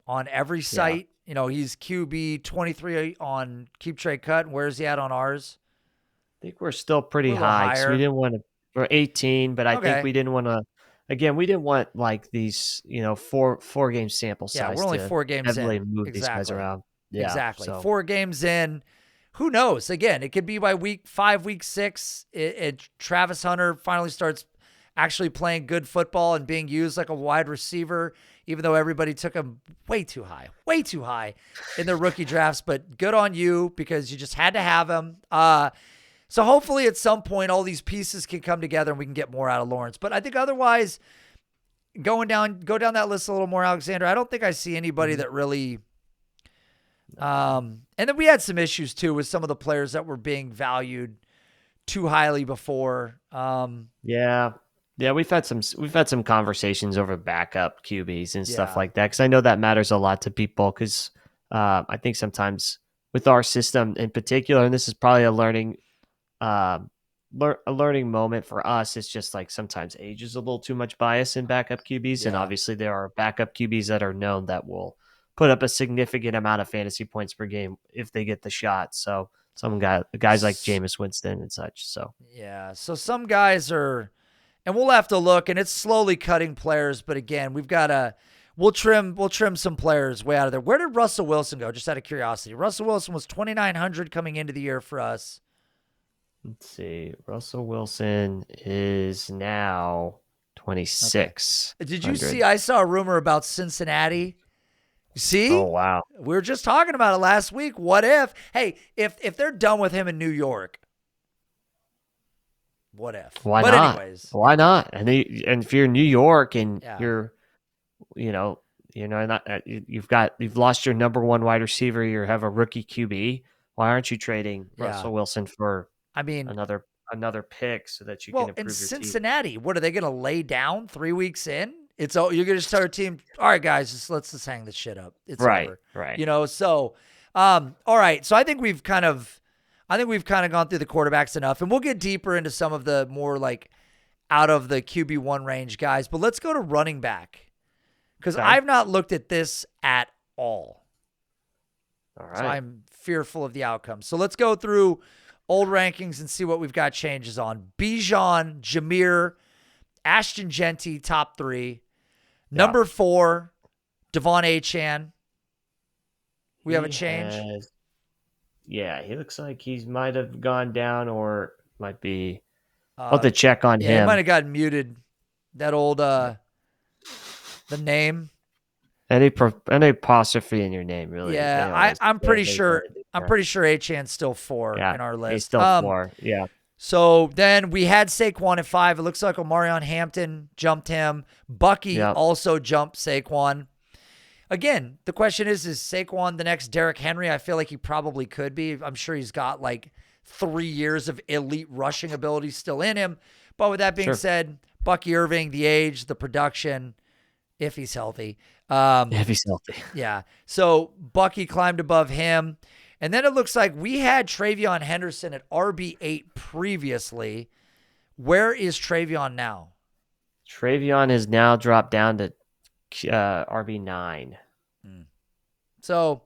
Speaker 1: on every site. Yeah. He's QB 23 on KeepTradeCut. And where's he at on ours?
Speaker 2: I think we're still pretty high. So we didn't want to, we're 18, but I think we didn't want to, again, we didn't want like these, four game sample size.
Speaker 1: Yeah, we're only 4 games in.
Speaker 2: Move these guys around. Yeah,
Speaker 1: exactly.
Speaker 2: So.
Speaker 1: 4 games in. Who knows? Again, it could be by week 5, week 6. Travis Hunter finally starts actually playing good football and being used like a wide receiver, even though everybody took him way too high in their rookie drafts. But good on you because you just had to have him. So hopefully at some point all these pieces can come together and we can get more out of Lawrence. But I think otherwise, go down that list a little more, Alexander. I don't think I see anybody that really. And then we had some issues too with some of the players that were being valued too highly before.
Speaker 2: Yeah, we've had some conversations over backup QBs and stuff like that because I know that matters a lot to people because I think sometimes with our system in particular, and this is probably a learning moment for us. It's just like sometimes age is a little too much bias in backup QBs, and obviously there are backup QBs that are known that will put up a significant amount of fantasy points per game if they get the shot. So guys like Jameis Winston and such. So
Speaker 1: so some guys are. And we'll have to look, and it's slowly cutting players. But again, we'll trim some players way out of there. Where did Russell Wilson go? Just out of curiosity. Russell Wilson was 2,900 coming into the year for us.
Speaker 2: Let's see. Russell Wilson is now 26.
Speaker 1: Okay. Did you see? I saw a rumor about Cincinnati. You see?
Speaker 2: Oh wow.
Speaker 1: We were just talking about it last week. What if? Hey, if they're done with him in New York. What if?
Speaker 2: Why
Speaker 1: but
Speaker 2: not?
Speaker 1: Anyways.
Speaker 2: Why not? And if you're in New York and you're not, you've lost your number 1 wide receiver, you have a rookie QB. Why aren't you trading Russell Wilson for? Another pick so that you can improve your
Speaker 1: Cincinnati, team. What are they going to lay down 3 weeks in? You're going to start a team. All right, guys, let's just hang this shit up. It's over.
Speaker 2: Right.
Speaker 1: So, all right. So I think we've kind of gone through the quarterbacks enough, and we'll get deeper into some of the more like out of the QB1 range guys. But let's go to running back because I've not looked at this at all.
Speaker 2: All right.
Speaker 1: So I'm fearful of the outcome. So let's go through old rankings and see what we've got changes on. Bijan, Jameer, Ashton Genty, top 3. Number 4, Devon Achane. We have a change.
Speaker 2: Yeah, he looks like he might have gone down or might be. I'll have to check on him.
Speaker 1: He might have gotten muted. That old the name.
Speaker 2: Any apostrophe in your name, really.
Speaker 1: Yeah, I'm pretty sure. I'm pretty sure Achane's still 4 in our list.
Speaker 2: He's still 4. Yeah.
Speaker 1: So then we had Saquon at 5. It looks like Omarion Hampton jumped him. Bucky also jumped Saquon. Again, the question is Saquon the next Derrick Henry? I feel like he probably could be. I'm sure he's got like 3 years of elite rushing ability still in him. But with that being said, Bucky Irving, the age, the production, if he's healthy.
Speaker 2: If he's healthy.
Speaker 1: Yeah. So Bucky climbed above him. And then it looks like we had Travion Henderson at RB8 previously. Where is Travion now?
Speaker 2: Travion has now dropped down to RB9.
Speaker 1: So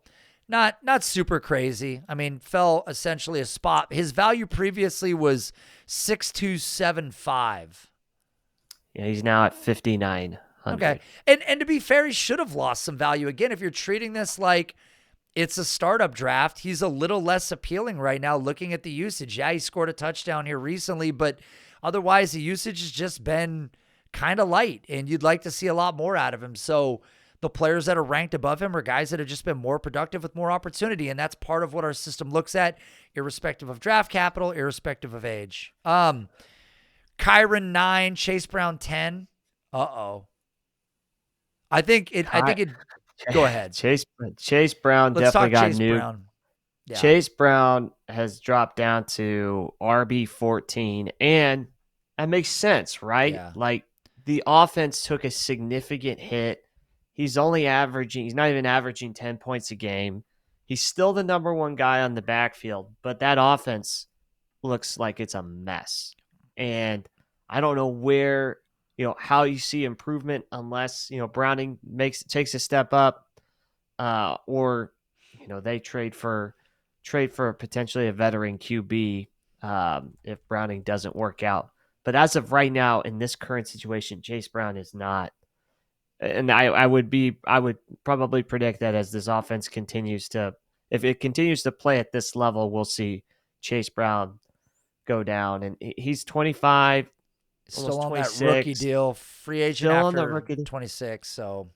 Speaker 1: not super crazy. I mean, fell essentially a spot. His value previously was 6,275.
Speaker 2: Yeah, he's now at 5,900.
Speaker 1: Okay. And to be fair, he should have lost some value. Again, if you're treating this like it's a startup draft. He's a little less appealing right now looking at the usage. Yeah, he scored a touchdown here recently, but otherwise the usage has just been kind of light, and you'd like to see a lot more out of him. So the players that are ranked above him are guys that have just been more productive with more opportunity, and that's part of what our system looks at, irrespective of draft capital, irrespective of age. Kyron 9, Chase Brown 10. Uh-oh. I think it go ahead.
Speaker 2: Chase Brown
Speaker 1: Let's
Speaker 2: definitely
Speaker 1: talk
Speaker 2: got
Speaker 1: Chase
Speaker 2: nuked.
Speaker 1: Brown. Yeah.
Speaker 2: Chase Brown has dropped down to RB 14, and that makes sense, right?
Speaker 1: Yeah.
Speaker 2: Like the offense took a significant hit. He's not even averaging 10 points a game. He's still the number one guy on the backfield, but that offense looks like it's a mess. And I don't know where, how you see improvement unless, Browning takes a step up, or, they trade for potentially a veteran QB if Browning doesn't work out. But as of right now, in this current situation, Chase Brown is not. And I would probably predict that as this offense if it continues to play at this level, we'll see Chase Brown go down. And he's 25,
Speaker 1: Still on
Speaker 2: 26.
Speaker 1: that rookie deal, free agent
Speaker 2: Still on
Speaker 1: after
Speaker 2: the rookie deal.
Speaker 1: 26. So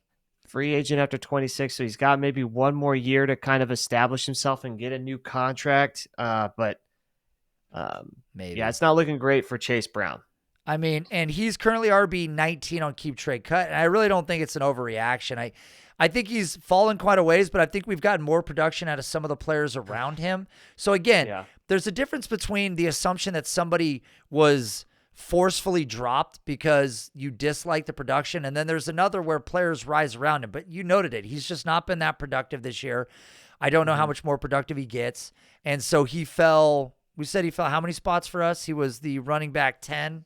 Speaker 2: free agent after 26. So he's got maybe one more year to kind of establish himself and get a new contract. But
Speaker 1: maybe.
Speaker 2: Yeah, it's not looking great for Chase Brown.
Speaker 1: I mean, and he's currently RB 19 on KeepTradeCut, and I really don't think it's an overreaction. I think he's fallen quite a ways, but I think we've gotten more production out of some of the players around him. So again, There's a difference between the assumption that somebody was forcefully dropped because you dislike the production, and then there's another where players rise around him. But you noted it. He's just not been that productive this year. I don't know how much more productive he gets. And so he fell. We said he fell how many spots for us? He was the running back 10.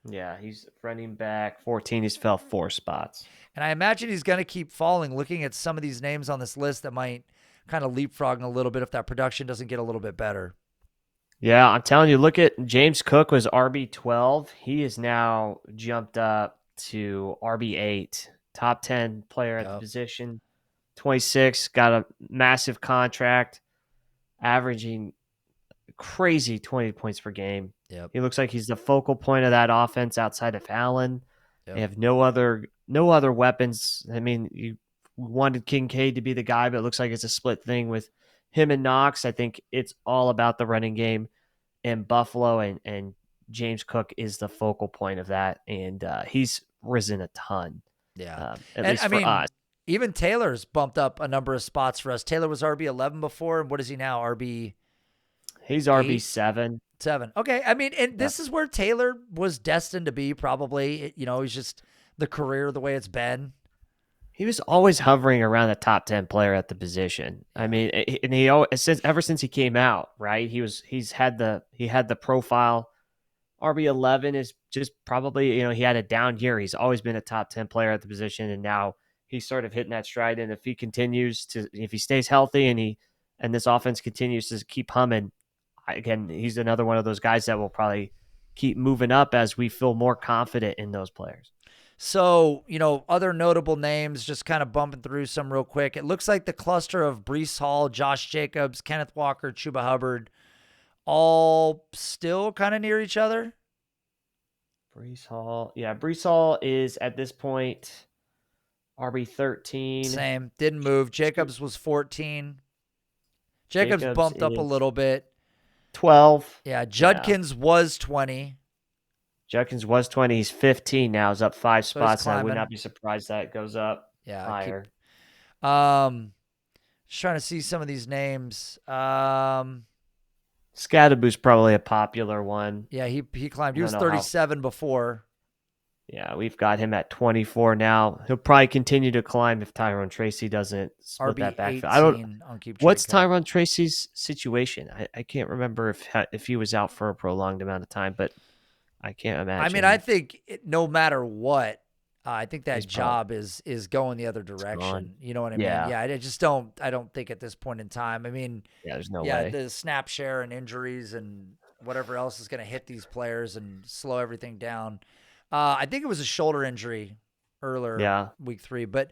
Speaker 2: Yeah, he's running back 14. He's fell 4 spots.
Speaker 1: And I imagine he's going to keep falling, looking at some of these names on this list that might kind of leapfrog a little bit if that production doesn't get a little bit better.
Speaker 2: Yeah, I'm telling you, look at James Cook was RB12. He is now jumped up to RB8, top 10 player at the position. 26, got a massive contract, averaging crazy 20 points per game.
Speaker 1: Yep.
Speaker 2: He looks like he's the focal point of that offense outside of Allen. Yep. They have no other weapons. I mean, you wanted Kincaid to be the guy, but it looks like it's a split thing with him and Knox. I think it's all about the running game in Buffalo, and James Cook is the focal point of that, and he's risen a ton.
Speaker 1: Yeah,
Speaker 2: at least for us.
Speaker 1: Even Taylor's bumped up a number of spots for us. Taylor was RB11 before, and what is he now?
Speaker 2: He's RB7.
Speaker 1: 7. Okay. I mean, and this is where Taylor was destined to be probably. He's just the career the way it's been.
Speaker 2: He was always hovering around the top 10 player at the position. I mean, and ever since he came out, right? He had the profile. RB11 is just probably, he had a down year. He's always been a top 10 player at the position, and now he's sort of hitting that stride. And if he stays healthy and this offense continues to keep humming, again, he's another one of those guys that will probably keep moving up as we feel more confident in those players.
Speaker 1: So, other notable names, just kind of bumping through some real quick. It looks like the cluster of Breece Hall, Josh Jacobs, Kenneth Walker, Chuba Hubbard, all still kind of near each other.
Speaker 2: Breece Hall is at this point RB13.
Speaker 1: Same, didn't move. Jacobs was 14. Jacobs bumped up a little bit.
Speaker 2: 12.
Speaker 1: Yeah, Judkins was 20.
Speaker 2: Judkins was 20. He's 15 now. He's up 5 spots. I would not be surprised that it goes up higher.
Speaker 1: Just trying to see some of these names.
Speaker 2: Scadaboo's probably a popular one.
Speaker 1: Yeah, he climbed. He was 37 before.
Speaker 2: Yeah, we've got him at 24 now. He'll probably continue to climb if Tyrone Tracy doesn't split that backfield. What's Tyrone Tracy's situation? I can't remember if he was out for a prolonged amount of time, but I can't imagine.
Speaker 1: I mean, I think no matter what, I think that job is going the other direction. You know what I mean? Yeah, I don't think at this point in time. I mean,
Speaker 2: there's no way.
Speaker 1: The snap share and injuries and whatever else is going to hit these players and slow everything down. I think it was a shoulder injury earlier, week 3. But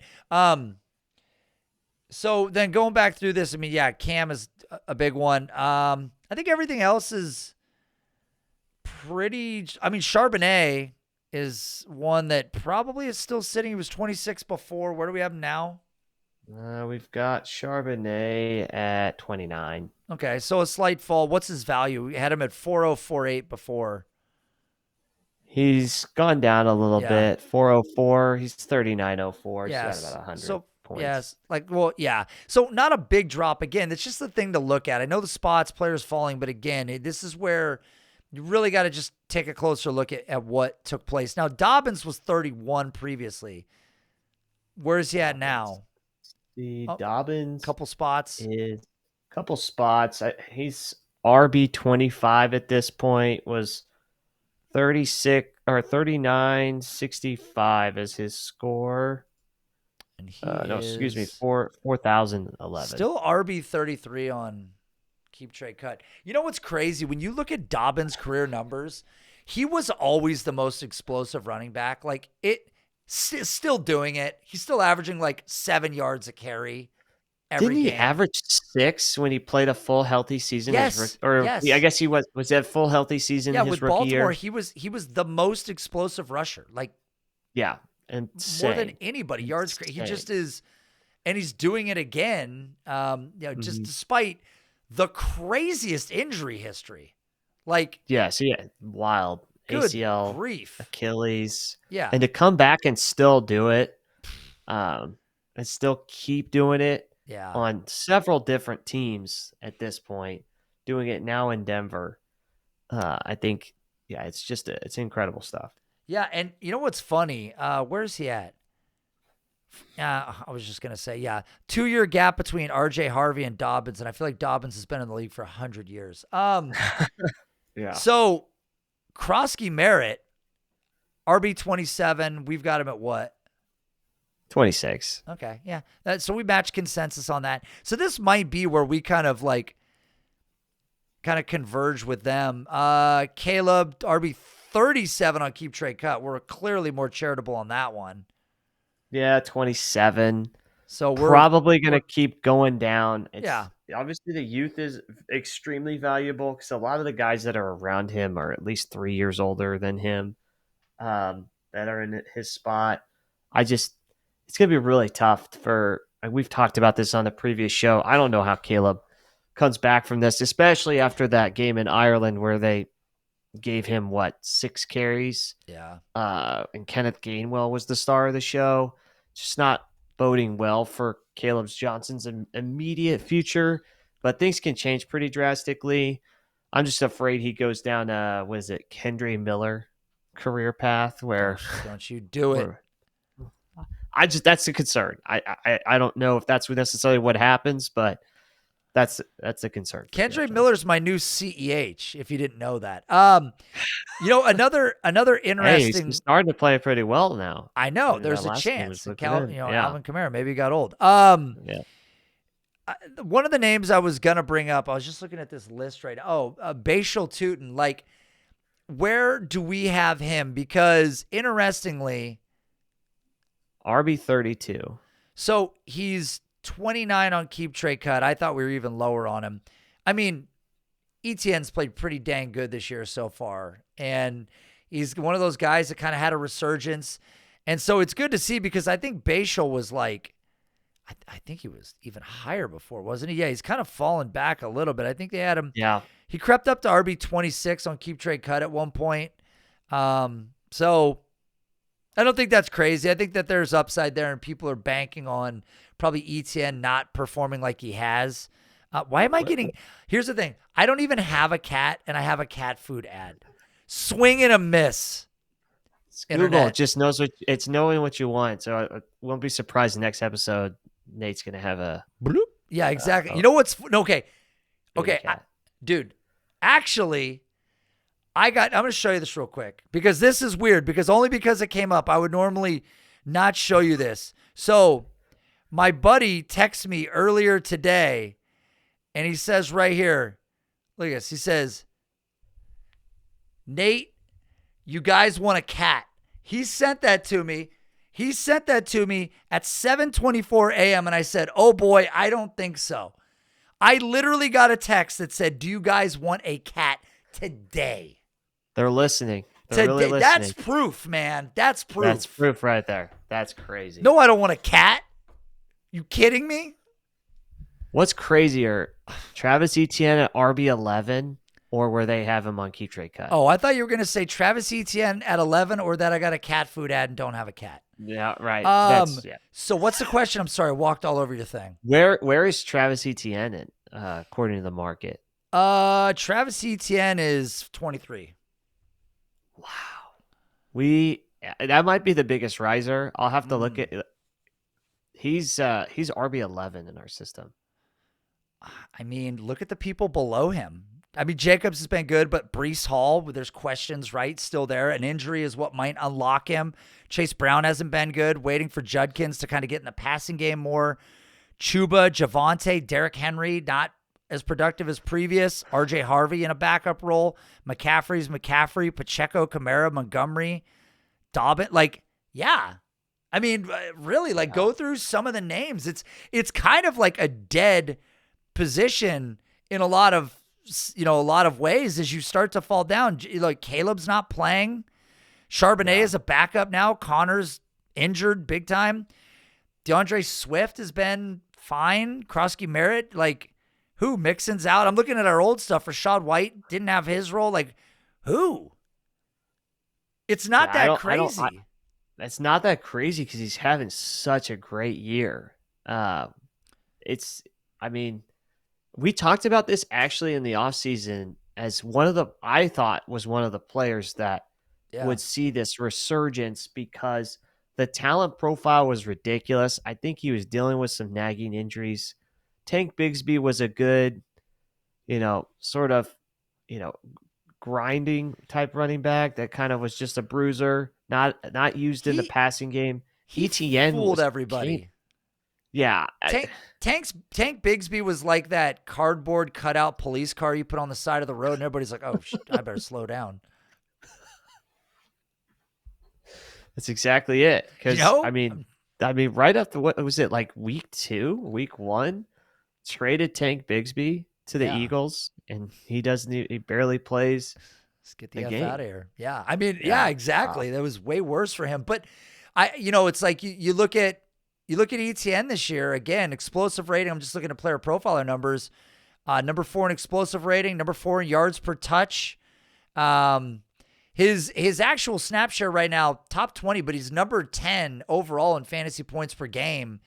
Speaker 1: So then going back through this, I mean, yeah, Cam is a big one. I think everything else is pretty. I mean, Charbonnet is one that probably is still sitting. He was 26 before. Where do we have him now?
Speaker 2: We've got Charbonnet at 29.
Speaker 1: Okay, so a slight fall. What's his value? We had him at 4048 before.
Speaker 2: He's gone down a little bit. 404. He's 3904. He's got about 100 points.
Speaker 1: Yes, yeah. So not a big drop. Again, it's just the thing to look at. I know the spots, players falling, but again, this is where you really got to just take a closer look at what took place. Now, Dobbins was 31 previously. Where's he at now?
Speaker 2: Dobbins.
Speaker 1: Couple spots.
Speaker 2: He's RB 25 at this point. Was 36 or 3965 as his score.
Speaker 1: And he
Speaker 2: 4011.
Speaker 1: Still RB 33 on KeepTradeCut. You know what's crazy? When you look at Dobbins' career numbers, he was always the most explosive running back. Like still doing it. He's still averaging like 7 yards a carry.
Speaker 2: Didn't he average 6 when he played a full healthy season?
Speaker 1: Yes.
Speaker 2: I guess he was that full healthy season in his
Speaker 1: with
Speaker 2: rookie
Speaker 1: Baltimore,
Speaker 2: year?
Speaker 1: he was the most explosive rusher. Like,
Speaker 2: yeah, insane.
Speaker 1: More than anybody. Yards. He just is, and he's doing it again. Just despite the craziest injury history. Like,
Speaker 2: wild ACL,
Speaker 1: grief,
Speaker 2: Achilles,
Speaker 1: and
Speaker 2: to come back and still do it, and still keep doing it.
Speaker 1: Yeah.
Speaker 2: On several different teams at this point, doing it now in Denver. I think, it's incredible stuff.
Speaker 1: Yeah, and you know what's funny? Where's he at? I was just going to say, 2-year gap between RJ Harvey and Dobbins, and I feel like Dobbins has been in the league for 100 years. So, Krosky Merritt, RB 27, we've got him at what?
Speaker 2: 26.
Speaker 1: Okay, yeah. So we match consensus on that. So this might be where we kind of converge with them. Caleb, RB 37 on KeepTradeCut. We're clearly more charitable on that one.
Speaker 2: Yeah, 27.
Speaker 1: So we're
Speaker 2: probably going to keep going down.
Speaker 1: Obviously
Speaker 2: the youth is extremely valuable because a lot of the guys that are around him are at least 3 years older than him, that are in his spot. It's going to be really tough we've talked about this on the previous show. I don't know how Caleb comes back from this, especially after that game in Ireland where they gave him 6 carries.
Speaker 1: Yeah.
Speaker 2: And Kenneth Gainwell was the star of the show. Just not boding well for Caleb Johnson's immediate future, but things can change pretty drastically. I'm just afraid he goes down Kendre Miller career path where
Speaker 1: don't you do it.
Speaker 2: That's a concern. I don't know if that's necessarily what happens, but that's a concern.
Speaker 1: Kendre Miller's my new CEH, if you didn't know that. Another interesting.
Speaker 2: He's starting to play pretty well now.
Speaker 1: I know. There's a chance. Alvin Kamara maybe got old. One of the names I was gonna bring up, I was just looking at this list right now. Bashal Tutin. Like, where do we have him? Because interestingly,
Speaker 2: RB 32.
Speaker 1: So he's 29 on KeepTradeCut. I thought we were even lower on him. I mean, Etienne's played pretty dang good this year so far, and he's one of those guys that kind of had a resurgence. And so it's good to see because I think Bashal was I think he was even higher before, wasn't he? Yeah, he's kind of fallen back a little bit. I think they had him.
Speaker 2: Yeah.
Speaker 1: He crept up to RB 26 on KeepTradeCut at one point. So I don't think that's crazy. I think that there's upside there, and people are banking on probably Etienne not performing like he has. Why am I getting? Here's the thing. I don't even have a cat, and I have a cat food ad. Swing and a miss.
Speaker 2: Google just knows it's knowing what you want. So I won't be surprised the next episode Nate's gonna have a
Speaker 1: bloop. Yeah, exactly. You know what's okay? Dude, actually. I'm going to show you this real quick because this is weird because it came up. I would normally not show you this. So my buddy texted me earlier today and he says right here, look at this. He says, Nate, you guys want a cat. He sent that to me. He sent that to me at 7:24 a.m. and I said, oh boy, I don't think so. I literally got a text that said, do you guys want a cat today?
Speaker 2: They're listening. They're really listening.
Speaker 1: That's proof, man. That's proof.
Speaker 2: That's proof right there. That's crazy.
Speaker 1: No, I don't want a cat. You kidding me?
Speaker 2: What's crazier, Travis Etienne at RB11 or where they have him on KeepTradeCut?
Speaker 1: Oh, I thought you were going to say Travis Etienne at 11 or that I got a cat food ad and don't have a cat.
Speaker 2: Yeah, right.
Speaker 1: So what's the question? I'm sorry, I walked all over your thing.
Speaker 2: Where is Travis Etienne in, according to the market?
Speaker 1: Travis Etienne is 23.
Speaker 2: Wow. That might be the biggest riser. I'll have to look at. He's RB11 in our system.
Speaker 1: I mean, look at the people below him. I mean, Jacobs has been good, but Breece Hall, there's questions, right? Still there. An injury is what might unlock him. Chase Brown hasn't been good. Waiting for Judkins to kind of get in the passing game more. Chuba, Javonte, Derrick Henry, not as productive as previous. RJ Harvey in a backup role. McCaffrey's McCaffrey. Pacheco, Kamara, Montgomery, Dobbin. Like, yeah. I mean, really, like, go through some of the names. It's kind of like a dead position in a lot of ways as you start to fall down. Like, Caleb's not playing. Charbonnet is a backup now. Connor's injured big time. DeAndre Swift has been fine. Krosky Merritt, like, who? Mixon's out. I'm looking at our old stuff. Rashad White didn't have his role. Like, who? It's not that crazy.
Speaker 2: It's not that crazy because he's having such a great year. We talked about this actually in the offseason as I thought was one of the players that would see this resurgence because the talent profile was ridiculous. I think he was dealing with some nagging injuries. Tank Bigsby was a good, sort of, grinding type running back that kind of was just a bruiser, not used in the passing game.
Speaker 1: ETN fooled everybody.
Speaker 2: Yeah.
Speaker 1: Tank Bigsby was like that cardboard cutout police car you put on the side of the road, and everybody's like, oh, I better slow down.
Speaker 2: That's exactly it. Because, I mean, right after, what was it, like week 1, traded Tank Bigsby to the Eagles, and he barely plays.
Speaker 1: Let's get the F out of here. Yeah. I mean, yeah, exactly. That was way worse for him. But it's like you look at ETN this year, again, explosive rating. I'm just looking at player profiler numbers. Number 4 in explosive rating, number 4 in yards per touch. His actual snap share right now, top 20, but he's number 10 overall in fantasy points per game.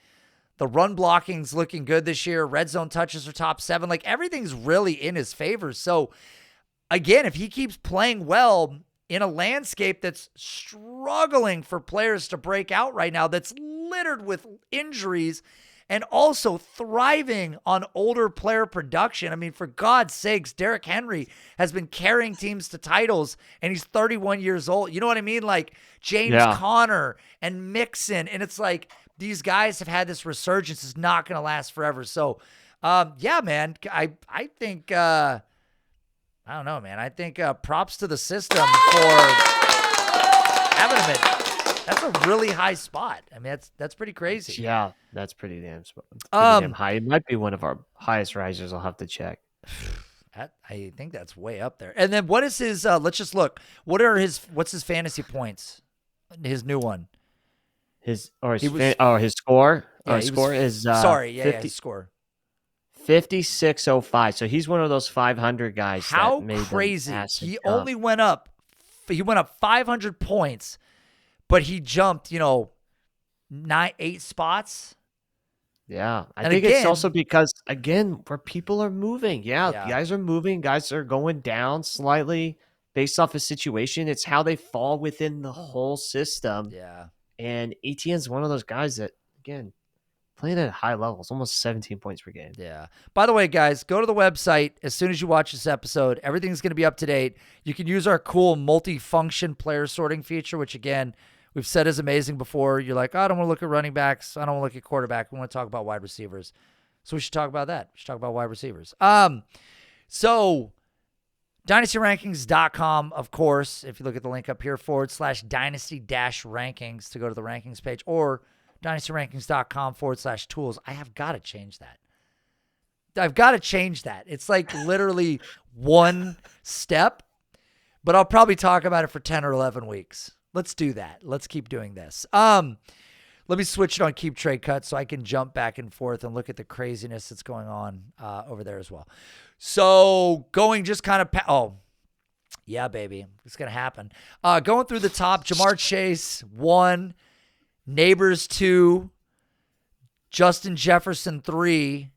Speaker 1: The run blocking's looking good this year. Red zone touches are top 7. Like, everything's really in his favor. So, again, if he keeps playing well in a landscape that's struggling for players to break out right now, that's littered with injuries and also thriving on older player production. I mean, for God's sakes, Derrick Henry has been carrying teams to titles, and he's 31 years old. You know what I mean? Like, James Conner and Mixon, and it's like these guys have had this resurgence. It's not going to last forever. So, man, I think I don't know, man. I think props to the system for having him at. That's a really high spot. I mean, that's pretty crazy.
Speaker 2: Yeah, that's pretty damn high. It might be one of our highest risers. I'll have to check.
Speaker 1: I think that's way up there. And then what is his? Let's just look. What's his fantasy points? His new one.
Speaker 2: His score.
Speaker 1: Yeah,
Speaker 2: his score is
Speaker 1: his score.
Speaker 2: 5605. So he's one of those 500 guys.
Speaker 1: How crazy! He only went up. He went up 500 points. But he jumped, 8 spots.
Speaker 2: Yeah. I think it's also because, again, where people are moving. Guys are moving. Guys are going down slightly based off a situation. It's how they fall within the whole system.
Speaker 1: Yeah.
Speaker 2: And ETN's one of those guys that, again, playing at high levels, almost 17 points per game.
Speaker 1: Yeah. By the way, guys, go to the website as soon as you watch this episode. Everything's going to be up to date. You can use our cool multi-function player sorting feature, which, again, we've said is amazing before. You're like, I don't want to look at running backs. I don't want to look at quarterback. We want to talk about wide receivers. So we should talk about that. We should talk about wide receivers. So DynastyRankings.com, of course, if you look at the link up here, /dynasty-rankings to go to the rankings page, or DynastyRankings.com /tools. I have got to change that. It's like literally one step, but I'll probably talk about it for 10 or 11 weeks. Let's do that. Let's keep doing this. Let me switch it on KeepTradeCut so I can jump back and forth and look at the craziness that's going on over there as well. So going just kind of oh, yeah, baby. It's going to happen. Going through the top, Jamar Chase, 1. Neighbors, 2. Justin Jefferson, 3.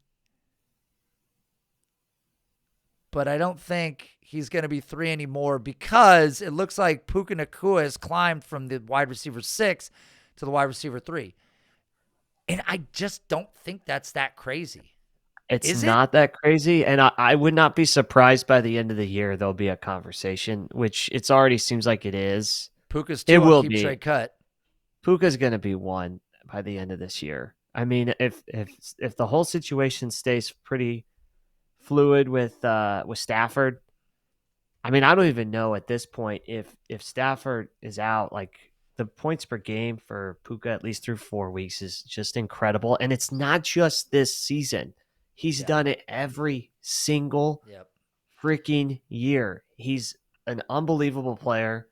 Speaker 1: But I don't think he's going to be 3 anymore because it looks like Puka Nacua has climbed from the wide receiver 6 to the wide receiver 3. And I just don't think that's that crazy.
Speaker 2: It's not that crazy, and I would not be surprised by the end of the year there'll be a conversation, which it already seems like it is.
Speaker 1: Puka's 2 on KeepTradeCut.
Speaker 2: Puka's going to be 1 by the end of this year. I mean, if the whole situation stays pretty fluid with Stafford, I mean, I don't even know at this point if Stafford is out, like the points per game for Puka at least through 4 weeks is just incredible, and it's not just this season. He's done it every single freaking year. He's an unbelievable player,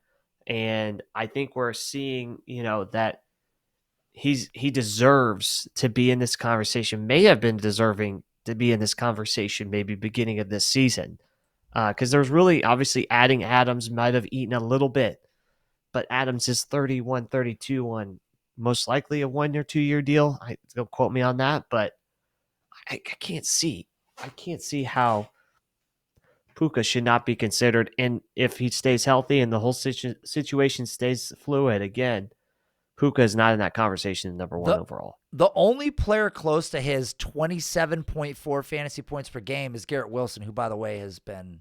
Speaker 2: and I think we're seeing, that he deserves to be in this conversation. May have been deserving to be in this conversation maybe beginning of this season, because there's really obviously adding Adams might have eaten a little bit, but Adams is 31, 32 on most likely a 1 or 2 year deal. Don't quote me on that, but I can't see how Puka should not be considered. And if he stays healthy and the whole situation stays fluid, again, Puka is not in that conversation number 1 overall.
Speaker 1: The only player close to his 27.4 fantasy points per game is Garrett Wilson, who, by the way, has been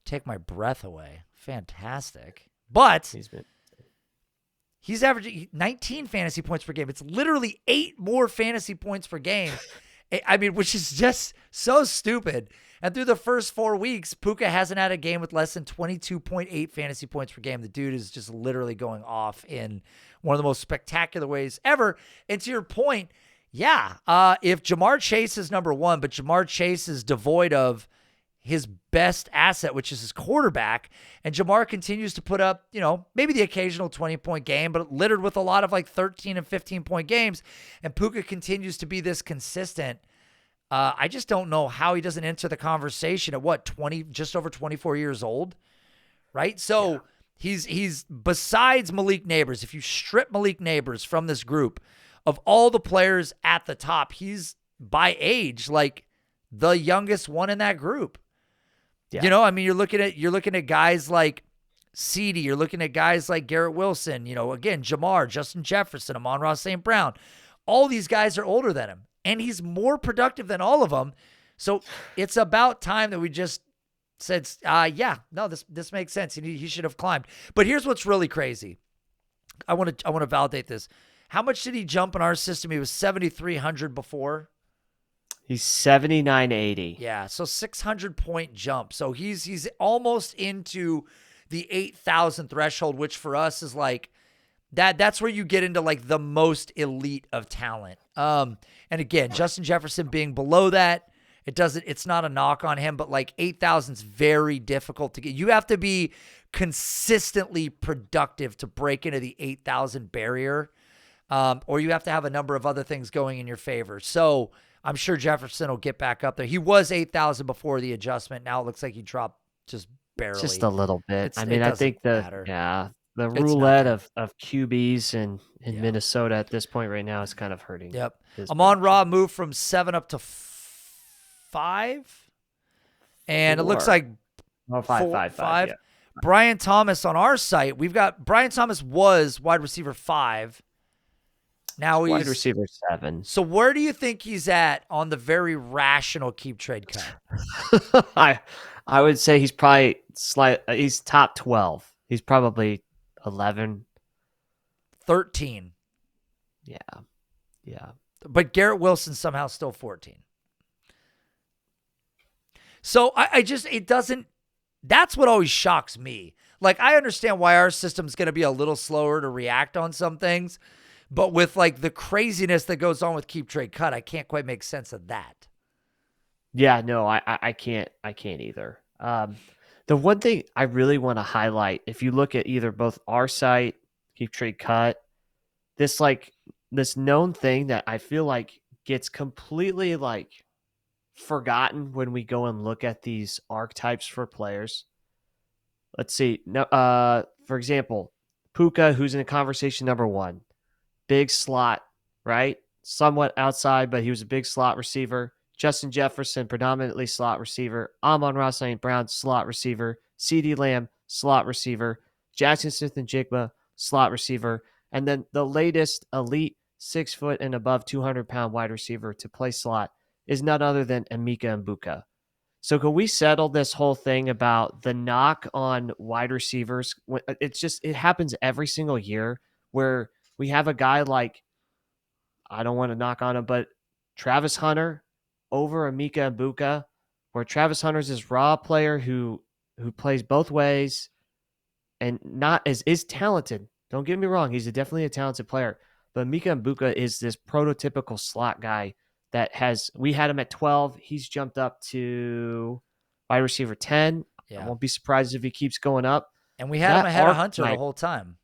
Speaker 1: take my breath away. Fantastic. But he's averaging 19 fantasy points per game. It's literally 8 more fantasy points per game. I mean, which is just so stupid. And through the first 4 weeks, Puka hasn't had a game with less than 22.8 fantasy points per game. The dude is just literally going off in one of the most spectacular ways ever. And to your point, if Jamar Chase is number 1, but Jamar Chase is devoid of his best asset, which is his quarterback, and Jamar continues to put up, maybe the occasional 20-point game, but littered with a lot of like 13 and 15-point games, and Puka continues to be this consistent. I just don't know how he doesn't enter the conversation at just over 24 years old, right? So he's besides Malik Neighbors, if you strip Malik Neighbors from this group of all the players at the top, he's by age like the youngest one in that group. Yeah. I mean, you're looking at guys like CeeDee, you're looking at guys like Garrett Wilson, again, Jamar, Justin Jefferson, Amon-Ra St. Brown. All these guys are older than him, and he's more productive than all of them. So it's about time that we just said, this makes sense. He should have climbed. But here's what's really crazy. I want to validate this. How much did he jump in our system? He was 7,300 before.
Speaker 2: He's 7980.
Speaker 1: Yeah, so 600-point jump. So he's almost into the 8,000 threshold, which for us is like that's where you get into like the most elite of talent. And again, Justin Jefferson being below that, it's not a knock on him, but like 8,000 is very difficult to get. You have to be consistently productive to break into the 8,000 barrier, or you have to have a number of other things going in your favor. So I'm sure Jefferson will get back up there. He was 8,000 before the adjustment. Now it looks like he dropped just barely.
Speaker 2: Just a little bit. I think the roulette of QBs in Minnesota at this point right now is kind of hurting.
Speaker 1: Yep. Amon-Ra moved from 7 up to 5. And 4. It looks like
Speaker 2: 5. Yeah.
Speaker 1: Brian Thomas on our site. We've got Brian Thomas was wide receiver 5. Now he's
Speaker 2: wide receiver 7.
Speaker 1: So where do you think he's at on the very rational KeepTradeCut?
Speaker 2: I would say he's probably he's top 12. He's probably 11.
Speaker 1: 13.
Speaker 2: Yeah.
Speaker 1: But Garrett Wilson somehow still 14. So it doesn't That's what always shocks me. Like, I understand why our system's going to be a little slower to react on some things, but with like the craziness that goes on with Keep Trade Cut, I can't quite make sense of that.
Speaker 2: Yeah, no, I can't either. The one thing I really want to highlight, if you look at either both our site, Keep Trade Cut, this like this known thing that I feel like gets completely like forgotten when we go and look at these archetypes for players. Let's see. No, for example, Puka, who's in conversation number one, big slot, right? Somewhat outside, but he was a big slot receiver. Justin Jefferson, predominantly slot receiver. Amon-Ra St. Brown, slot receiver. CeeDee Lamb, slot receiver. Jackson Smith and Jigba, slot receiver. And then the latest elite 6 foot and above 200-pound wide receiver to play slot is none other than Emeka Mbuka. So can we settle this whole thing about the knock on wide receivers? It happens every single year where we have a guy like, I don't want to knock on him, but Travis Hunter over Emeka Mbuka, where Travis Hunter is this raw player who plays both ways and not is talented. Don't get me wrong, he's definitely a talented player. But Emeka Mbuka is this prototypical slot guy that we had him at 12. He's jumped up to wide receiver 10. I
Speaker 1: Yeah.
Speaker 2: won't be surprised if he keeps going up.
Speaker 1: And we had him ahead of Hunter the whole time.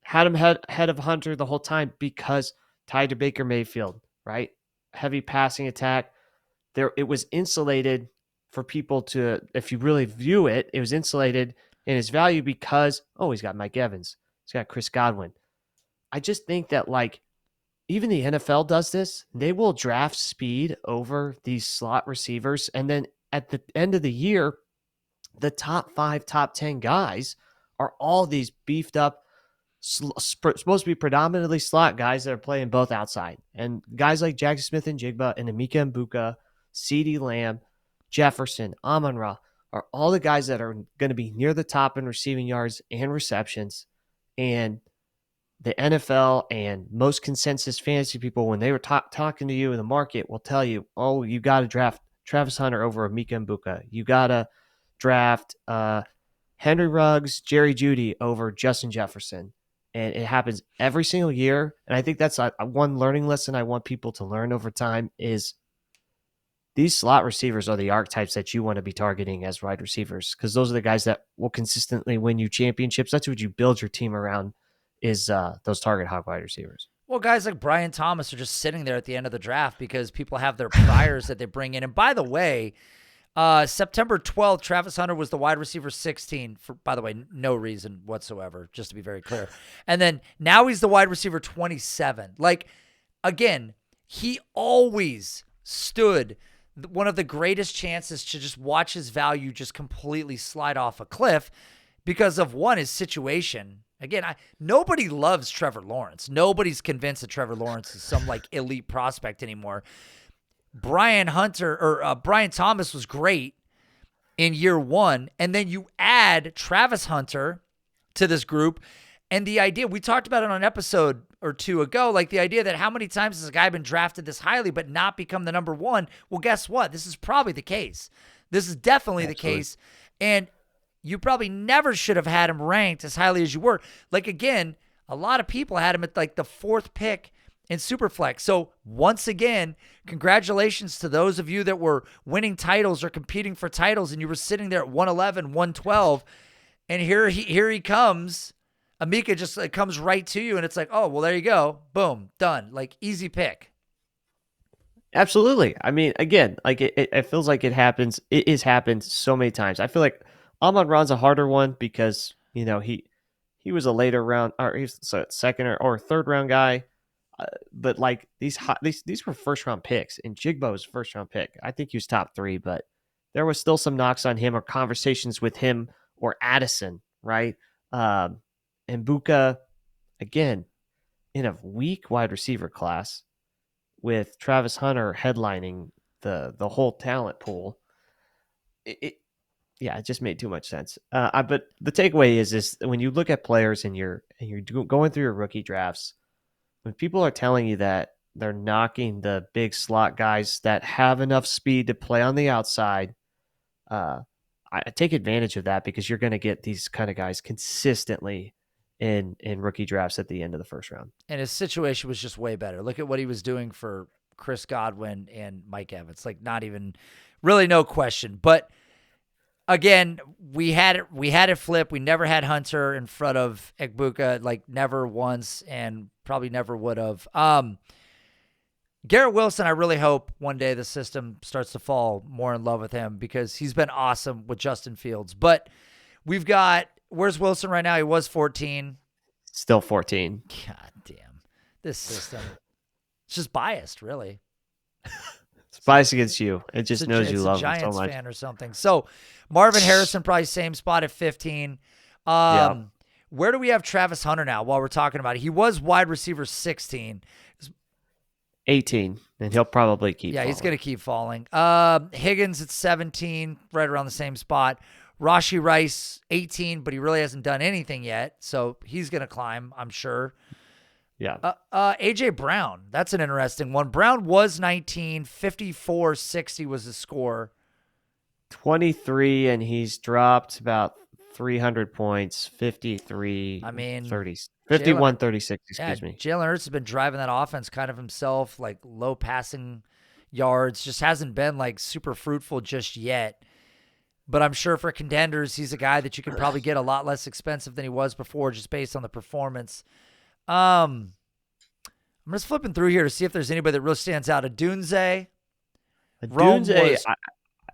Speaker 2: Had him head of Hunter the whole time because tied to Baker Mayfield, right? Heavy passing attack. It was insulated for people to, if you really view it, it was insulated in his value because, he's got Mike Evans. He's got Chris Godwin. I just think that like even the NFL does this. They will draft speed over these slot receivers. And then at the end of the year, the top 5, top 10 guys are all these beefed up, supposed to be predominantly slot guys that are playing both outside. And guys like Jackson Smith and Jigba and Emeka Mbuka, CeeDee Lamb, Jefferson, Amon-Ra are all the guys that are going to be near the top in receiving yards and receptions. And the NFL and most consensus fantasy people, when they were talking to you in the market, will tell you, you got to draft Travis Hunter over Emeka Mbuka. You got to draft Henry Ruggs, Jerry Jeudy over Justin Jefferson. And it happens every single year. And I think that's one learning lesson I want people to learn over time is these slot receivers are the archetypes that you want to be targeting as wide receivers because those are the guys that will consistently win you championships. That's what you build your team around is those target hog wide receivers.
Speaker 1: Well, guys like Brian Thomas are just sitting there at the end of the draft because people have their priors that they bring in. And by the way, September 12th, Travis Hunter was the wide receiver 16 for, by the way, no reason whatsoever, just to be very clear. And then now he's the wide receiver 27. Like, again, he always stood one of the greatest chances to just watch his value just completely slide off a cliff because of one, his situation. Again, nobody loves Trevor Lawrence. Nobody's convinced that Trevor Lawrence is some like elite prospect anymore. Brian Thomas was great in year one. And then you add Travis Hunter to this group. And the idea, we talked about it on an episode or two ago, like the idea that how many times has a guy been drafted this highly but not become the number one? Well, guess what? This is probably the case. This is definitely the case. And you probably never should have had him ranked as highly as you were. Like, again, a lot of people had him at like the 4th pick in Superflex. So once again, congratulations to those of you that were winning titles or competing for titles and you were sitting there at 111, 112. And here he comes. Emeka just comes right to you and it's like, oh, well, there you go. Boom, done. Like, easy pick.
Speaker 2: Absolutely. I mean, again, like it feels like it happens. It has happened so many times. I feel like Amon-Ra's a harder one because, he was a later round or he's a second or third round guy. But like these were first round picks and Jigba was first round pick. I think he was top 3, but there was still some knocks on him or conversations with him or Addison, right? And Mbuka, again, in a weak wide receiver class with Travis Hunter headlining the whole talent pool. It just made too much sense. But the takeaway is when you look at players and you're going through your rookie drafts, when people are telling you that they're knocking the big slot guys that have enough speed to play on the outside, I take advantage of that because you're going to get these kind of guys consistently in rookie drafts at the end of the first round.
Speaker 1: And his situation was just way better. Look at what he was doing for Chris Godwin and Mike Evans. Like, not even really, no question. But again, we had it flip. We never had Hunter in front of Egbuka, like never once, and probably never would have. Garrett Wilson, I really hope one day the system starts to fall more in love with him because he's been awesome with Justin Fields. But we've got, where's Wilson right now? He was 14.
Speaker 2: Still 14.
Speaker 1: God damn. This system. It's just biased, really.
Speaker 2: It's biased against you. It just knows you love him so
Speaker 1: Giants
Speaker 2: much.
Speaker 1: fan or something. So Marvin Harrison, probably same spot at 15. Where do we have Travis Hunter now while we're talking about it? He was wide receiver 16.
Speaker 2: 18, and he'll probably keep falling.
Speaker 1: He's going to keep falling. Higgins at 17, right around the same spot. Rashee Rice, 18, but he really hasn't done anything yet, so he's going to climb, I'm sure.
Speaker 2: Yeah.
Speaker 1: A.J. Brown, that's an interesting one. Brown was 19, 54-60 was the score.
Speaker 2: 23, and he's dropped about 300 points, 53, 30, 51, 36, excuse me.
Speaker 1: Jalen Hurts has been driving that offense kind of himself, like low passing yards, just hasn't been like super fruitful just yet. But I'm sure for contenders, he's a guy that you can probably get a lot less expensive than he was before just based on the performance. I'm just flipping through here to see if there's anybody that really stands out. Adunze.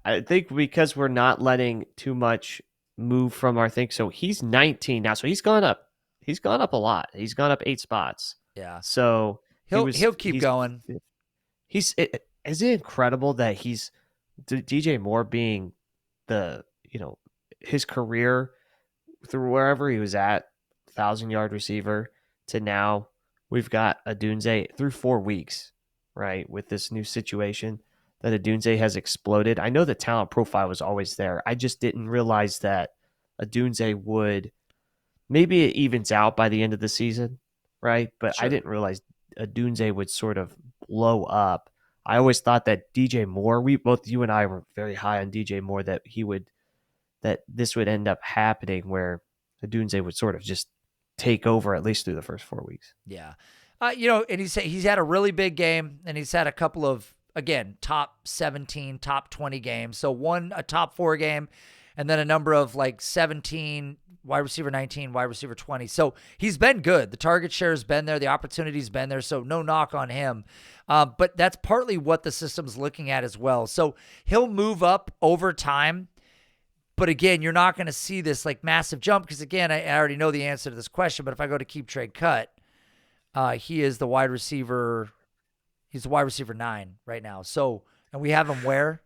Speaker 2: I think because we're not letting too much move from our thing. So he's 19 now. So he's gone up. He's gone up a lot. He's gone up 8 spots.
Speaker 1: Yeah.
Speaker 2: So
Speaker 1: he'll keep going.
Speaker 2: Is it incredible that he's DJ Moore being his career through wherever he was at, 1,000-yard receiver, to now we've got Adunze through 4 weeks, right? With this new situation that Adunze has exploded. I know the talent profile was always there. I just didn't realize that Adunze would, maybe it evens out by the end of the season, right? But sure. I didn't realize Adunze would sort of blow up. I always thought that DJ Moore, both you and I were very high on DJ Moore, that this would end up happening where Adunze would sort of just take over at least through the first 4 weeks.
Speaker 1: Yeah. And he's had a really big game, and he's had a couple of, again, top 17, top 20 games. So a top 4 game, and then a number of like 17, wide receiver 19, wide receiver 20. So he's been good. The target share has been there. The opportunity's been there. So no knock on him. But that's partly what the system's looking at as well. So he'll move up over time. But again, you're not going to see this like massive jump because, again, I already know the answer to this question. But if I go to KeepTradeCut, he is the wide receiver. He's the wide receiver 9 right now. So, and we have him where?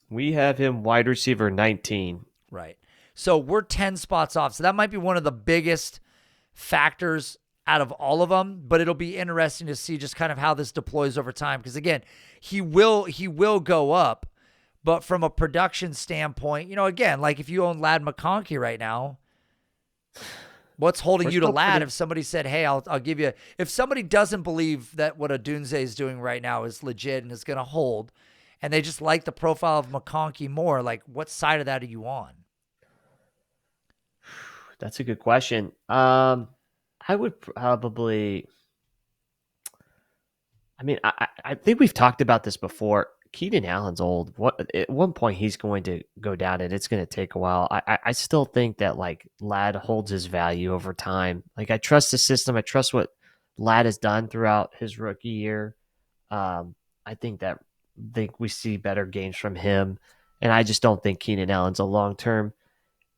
Speaker 2: We have him wide receiver 19.
Speaker 1: Right. So we're 10 spots off. So that might be one of the biggest factors out of all of them, but it'll be interesting to see just kind of how this deploys over time. Because again, he will go up, but from a production standpoint, again, like if you own Ladd McConkey right now, what's holding you to Ladd? If somebody said, hey, I'll give you, if somebody doesn't believe that what Adunze is doing right now is legit and is going to hold, and they just like the profile of McConkey more, like what side of that are you on?
Speaker 2: That's a good question. I would probably, I think we've talked about this before. Keenan Allen's old. At one point he's going to go down, and it's going to take a while. I still think that like Ladd holds his value over time. Like I trust the system. I trust what Ladd has done throughout his rookie year. I think we see better gains from him, and I just don't think Keenan Allen's a long-term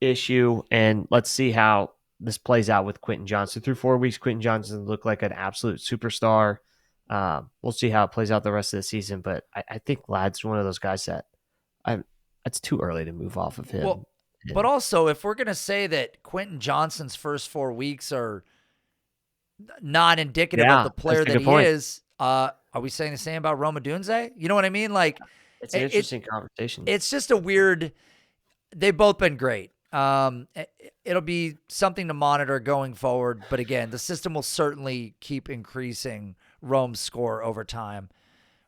Speaker 2: issue. And let's see how this plays out with Quentin Johnson. Through 4 weeks, Quentin Johnson looked like an absolute superstar. We'll see how it plays out the rest of the season, but I think Ladd's one of those guys that it's too early to move off of him.
Speaker 1: Well, but also, if we're going to say that Quentin Johnson's first 4 weeks are not indicative of the player that he is, are we saying the same about Rome Odunze? You know what I mean? Like,
Speaker 2: it's an interesting conversation.
Speaker 1: It's just a weird. They've both been great. It'll be something to monitor going forward. But again, the system will certainly keep increasing Rome's score over time.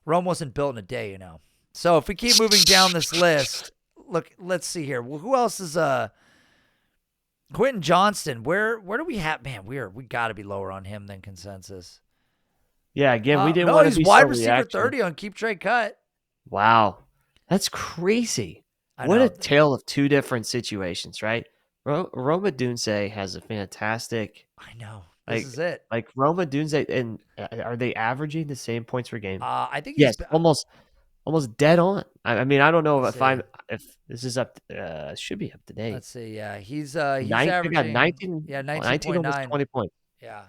Speaker 1: Rome wasn't built in a day, So if we keep moving down this list, look, let's see here. Well, who else is Quentin Johnston? Where do we have? Man, we got to be lower on him than consensus.
Speaker 2: Yeah, again, we didn't
Speaker 1: no,
Speaker 2: want to
Speaker 1: he's
Speaker 2: be
Speaker 1: wide
Speaker 2: so
Speaker 1: receiver
Speaker 2: reaction.
Speaker 1: 30 on KeepTradeCut.
Speaker 2: Wow, that's crazy. What a tale of two different situations, right? Roma Dunze has a fantastic.
Speaker 1: I know. This is it.
Speaker 2: Like Roma Dunze, and are they averaging the same points per game?
Speaker 1: I think
Speaker 2: yes, almost dead on. I mean, I don't know if this is up. Should be up to date.
Speaker 1: Let's see. Yeah, he's averaging
Speaker 2: 19.
Speaker 1: Yeah,
Speaker 2: 19, almost 20 points.
Speaker 1: Yeah.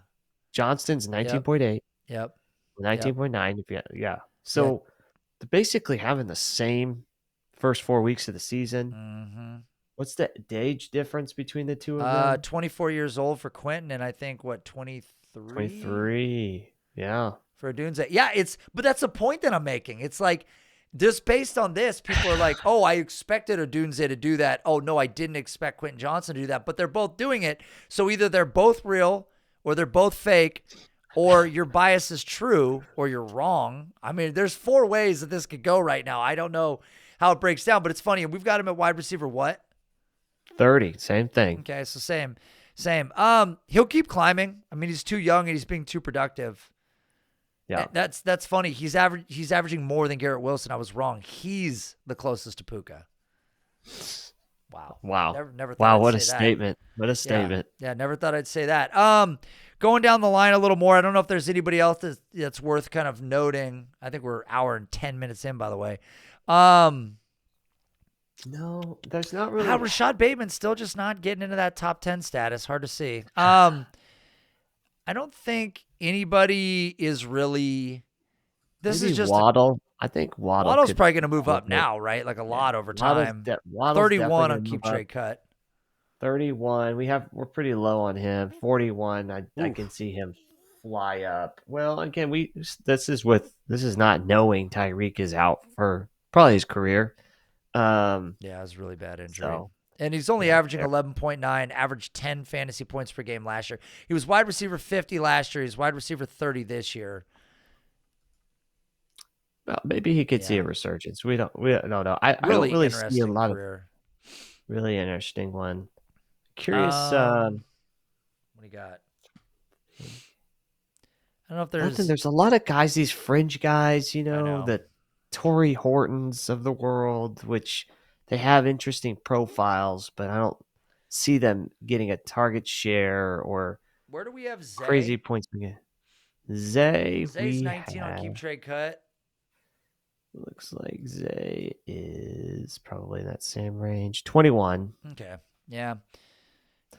Speaker 2: Johnston's 19.8.
Speaker 1: Yep.
Speaker 2: 19.9. Yeah. So they're basically having the same first 4 weeks of the season.
Speaker 1: Mm-hmm.
Speaker 2: What's the age difference between the two of them?
Speaker 1: 24 years old for Quentin, and I think 23.
Speaker 2: 23. Yeah.
Speaker 1: For Dunze. Yeah, but that's the point that I'm making. It's like, just based on this, people are like, oh, I expected a Dunze to do that. Oh, no, I didn't expect Quentin Johnston to do that. But they're both doing it. So either they're both real or they're both fake, or your bias is true or you're wrong. I mean, there's 4 ways that this could go right now. I don't know how it breaks down, but it's funny. We've got him at wide receiver what?
Speaker 2: 30. Same thing.
Speaker 1: Okay, so same. He'll keep climbing. I mean, he's too young and he's being too productive.
Speaker 2: Yeah,
Speaker 1: that's funny. He's averaging more than Garrett Wilson. I was wrong. He's the closest to Puka. Wow. Never thought
Speaker 2: wow,
Speaker 1: I'd
Speaker 2: what a
Speaker 1: say that.
Speaker 2: statement. What a statement.
Speaker 1: Yeah, never thought I'd say that. Going down the line a little more, I don't know if there's anybody else that's worth kind of noting. I think we're an hour and 10 minutes in, by the way.
Speaker 2: No, there's not really.
Speaker 1: Rashad Bateman's still just not getting into that top 10 status. Hard to see. I don't think anybody is really. This
Speaker 2: Maybe
Speaker 1: is just
Speaker 2: Waddle. I think
Speaker 1: Waddle's probably going to move up now, right? Like a lot over time.
Speaker 2: Waddle's
Speaker 1: 31 on KeepTradeCut.
Speaker 2: 31. We're pretty low on him. 41. I can see him fly up. Well, again, this is not knowing Tyreek is out for probably his career.
Speaker 1: Yeah, it was a really bad injury. And he's only averaging 11.9, averaged 10 fantasy points per game last year. He was wide receiver 50 last year. He's wide receiver 30 this year.
Speaker 2: Well, maybe he could see a resurgence. We don't know. I don't really see a lot of really interesting one. Curious. What
Speaker 1: do you got? I don't know if there's.
Speaker 2: There's a lot of guys, these fringe guys, the Torrey Hortons of the world, which they have interesting profiles, but I don't see them getting a target share or.
Speaker 1: Where do we have Zay?
Speaker 2: Crazy points per game. Zay's
Speaker 1: 19 on KeepTradeCut.
Speaker 2: Looks like Zay is probably in that same range. 21.
Speaker 1: Okay. Yeah.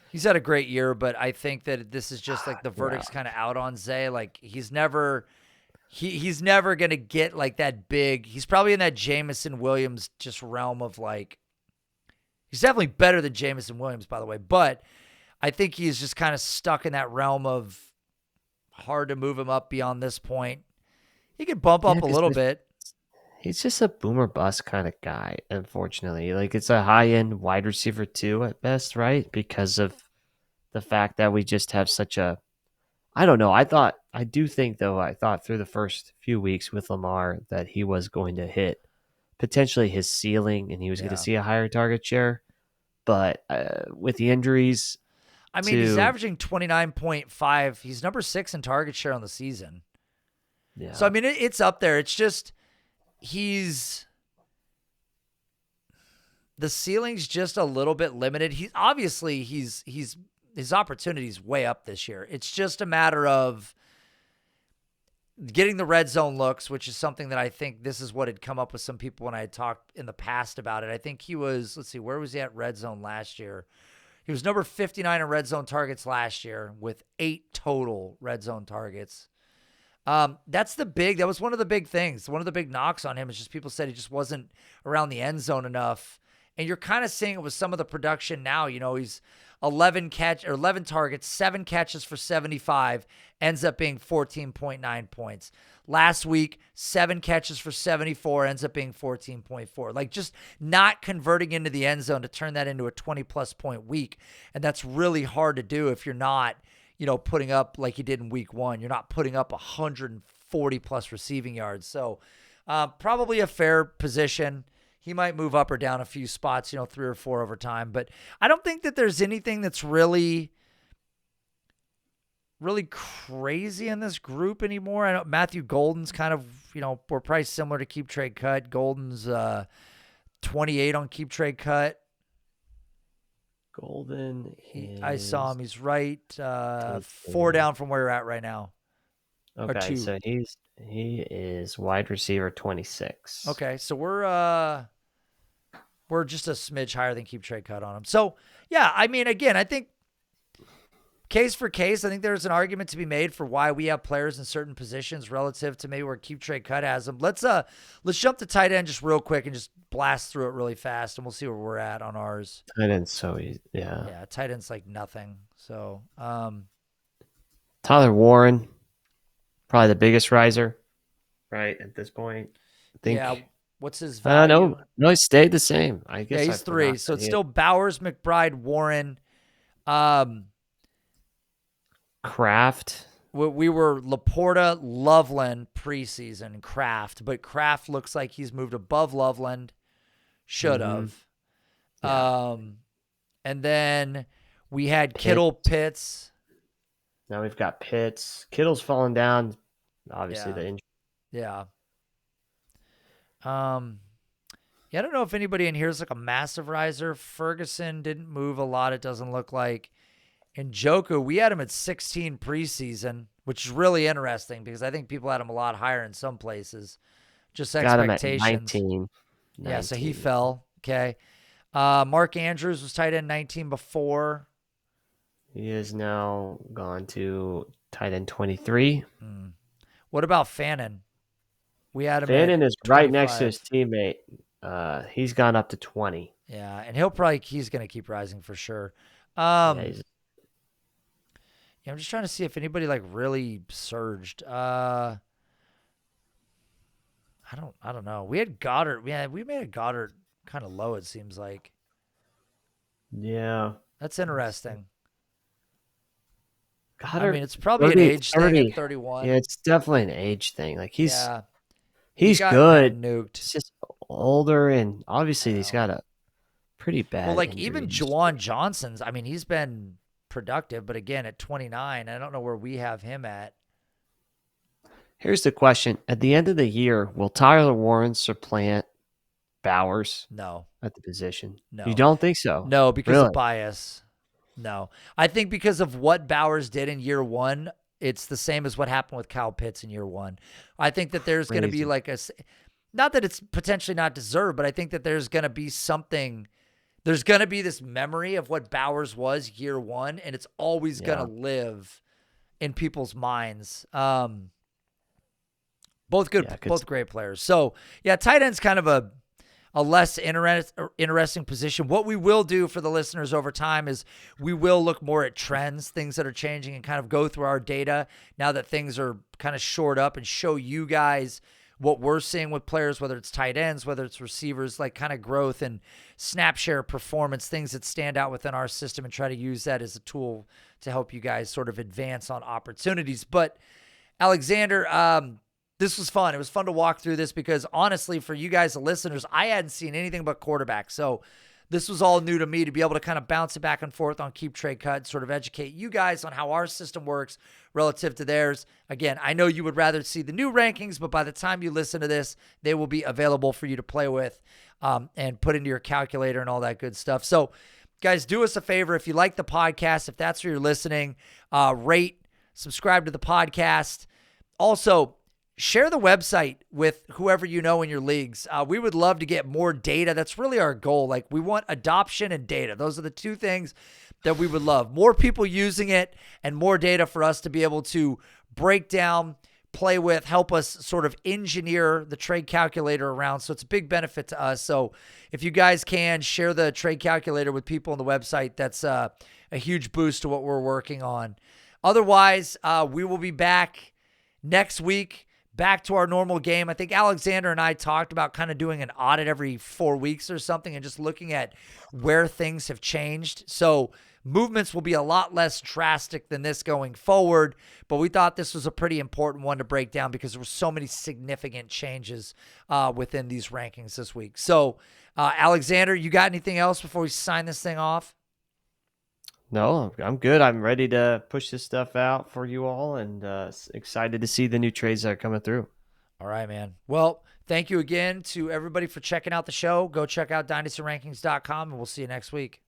Speaker 1: He's had a great year, but I think that this is just like the verdict's kind of out on Zay. Like he's never going to get like that big. He's probably in that Jameson Williams just realm of like, he's definitely better than Jameson Williams, by the way, but I think he's just kind of stuck in that realm of hard to move him up beyond this point. He could bump up a little bit.
Speaker 2: He's just a boomer bust kind of guy, unfortunately. Like it's a high-end wide receiver 2 at best, right? Because of the fact that we just have such a I don't know. I thought through the first few weeks with Lamar that he was going to hit potentially his ceiling and he was going to see a higher target share. But with the injuries,
Speaker 1: I mean, he's averaging 29.5. He's number 6 in target share on the season.
Speaker 2: Yeah.
Speaker 1: So I mean, it's up there. It's just the ceiling's just a little bit limited. His opportunity's way up this year. It's just a matter of getting the red zone looks, which is something that I think this is what had come up with some people when I had talked in the past about it. I think he was, where was he at red zone last year? He was number 59 in red zone targets last year with 8 total red zone targets. That was one of the big things. One of the big knocks on him is just people said he just wasn't around the end zone enough. And you're kind of seeing it with some of the production now. He's 11 targets, 7 catches for 75, ends up being 14.9 points. Last week, 7 catches for 74, ends up being 14.4. Like just not converting into the end zone to turn that into a 20-plus point week. And that's really hard to do if you're not putting up like you did in week 1. You're not putting up 140 plus receiving yards. So probably a fair position. he might move up or down a few spots, 3 or 4 over time. But I don't think that there's anything that's really crazy in this group anymore. I know Matthew Golden's kind of, we're probably similar to KeepTradeCut. Golden's 28 on KeepTradeCut.
Speaker 2: Golden
Speaker 1: I saw him. He's right 4 down from where you're at right now.
Speaker 2: Okay, so he is wide receiver 26.
Speaker 1: Okay, so we're just a smidge higher than KeepTradeCut on him. So yeah, I mean, again, I think case for case, I think there's an argument to be made for why we have players in certain positions relative to maybe where KeepTradeCut has them. Let's jump to tight end just real quick and just blast through it really fast, and we'll see where we're at on ours.
Speaker 2: Tight end's so easy.
Speaker 1: Yeah, tight end's like nothing. So
Speaker 2: Tyler Warren, probably the biggest riser, right, at this point. I think.
Speaker 1: Yeah, what's his value?
Speaker 2: No, he stayed the same. I guess
Speaker 1: he's 3. So it's still Bowers, McBride, Warren.
Speaker 2: Kraft.
Speaker 1: We were Laporta, Loveland preseason, Kraft, but Kraft looks like he's moved above Loveland. Should have.
Speaker 2: Yeah.
Speaker 1: And then we had Kittle, Pitts.
Speaker 2: Now we've got Pitts. Kittle's fallen down. Obviously, the injury.
Speaker 1: Yeah. I don't know if anybody in here is like a massive riser. Ferguson didn't move a lot, it doesn't look like. And Njoku, we had him at 16 preseason, which is really interesting because I think people had him a lot higher in some places. Just expectations.
Speaker 2: Got him at 19.
Speaker 1: Yeah, so he fell. Okay. Mark Andrews was tight end 19 before.
Speaker 2: He is now gone to tight end 23.
Speaker 1: What about Fannin? We had him.
Speaker 2: Fannin is
Speaker 1: 25.
Speaker 2: right next to his teammate. He's gone up to 20.
Speaker 1: Yeah, and he's going to keep rising for sure. I'm just trying to see if anybody like really surged. I don't know. We had Goddard. We made a Goddard kind of low, it seems like.
Speaker 2: Yeah.
Speaker 1: That's interesting.
Speaker 2: Goddard,
Speaker 1: I mean, it's probably an age thing at 31.
Speaker 2: Yeah, it's definitely an age thing. Like he's
Speaker 1: got
Speaker 2: good.
Speaker 1: Nuked.
Speaker 2: He's just older, and obviously he's got a pretty bad.
Speaker 1: Well, like even Juwan Johnson's. I mean, he's been productive, but again, at 29, I don't know where we have him at.
Speaker 2: Here's the question: at the end of the year, will Tyler Warren supplant Bowers?
Speaker 1: No,
Speaker 2: at the position.
Speaker 1: No,
Speaker 2: you don't think so?
Speaker 1: No, because of bias. No, I think because of what Bowers did in year 1, it's the same as what happened with Kyle Pitts in year 1. I think that there's going to be like not that it's potentially not deserved, but I think that there's going to be something. There's going to be this memory of what Bowers was year 1, and it's always going to live in people's minds. Both good, both great players. So, yeah, tight end's kind of a less interesting position. What we will do for the listeners over time is we will look more at trends, things that are changing, and kind of go through our data now that things are kind of shored up and show you guys what we're seeing with players, whether it's tight ends, whether it's receivers, like kind of growth and snap share performance, things that stand out within our system, and try to use that as a tool to help you guys sort of advance on opportunities. But Alexander, this was fun. It was fun to walk through this because honestly, for you guys, the listeners, I hadn't seen anything but quarterbacks. So this was all new to me to be able to kind of bounce it back and forth on KeepTradeCut, sort of educate you guys on how our system works relative to theirs. Again, I know you would rather see the new rankings, but by the time you listen to this, they will be available for you to play with and put into your calculator and all that good stuff. So guys, do us a favor. If you like the podcast, if that's where you're listening, rate, subscribe to the podcast. Also, share the website with whoever you know in your leagues. We would love to get more data. That's really our goal. Like, we want adoption and data. Those are the two things that we would love. More people using it and more data for us to be able to break down, play with, help us sort of engineer the trade calculator around. So it's a big benefit to us. So if you guys can share the trade calculator with people on the website, that's a huge boost to what we're working on. Otherwise, we will be back next week. Back to our normal game. I think Alexander and I talked about kind of doing an audit every 4 weeks or something and just looking at where things have changed. So movements will be a lot less drastic than this going forward, but we thought this was a pretty important one to break down because there were so many significant changes within these rankings this week. So, Alexander, you got anything else before we sign this thing off?
Speaker 2: No, I'm good. I'm ready to push this stuff out for you all, and excited to see the new trades that are coming through.
Speaker 1: All right, man. Well, thank you again to everybody for checking out the show. Go check out dynastyrankings.com, and we'll see you next week.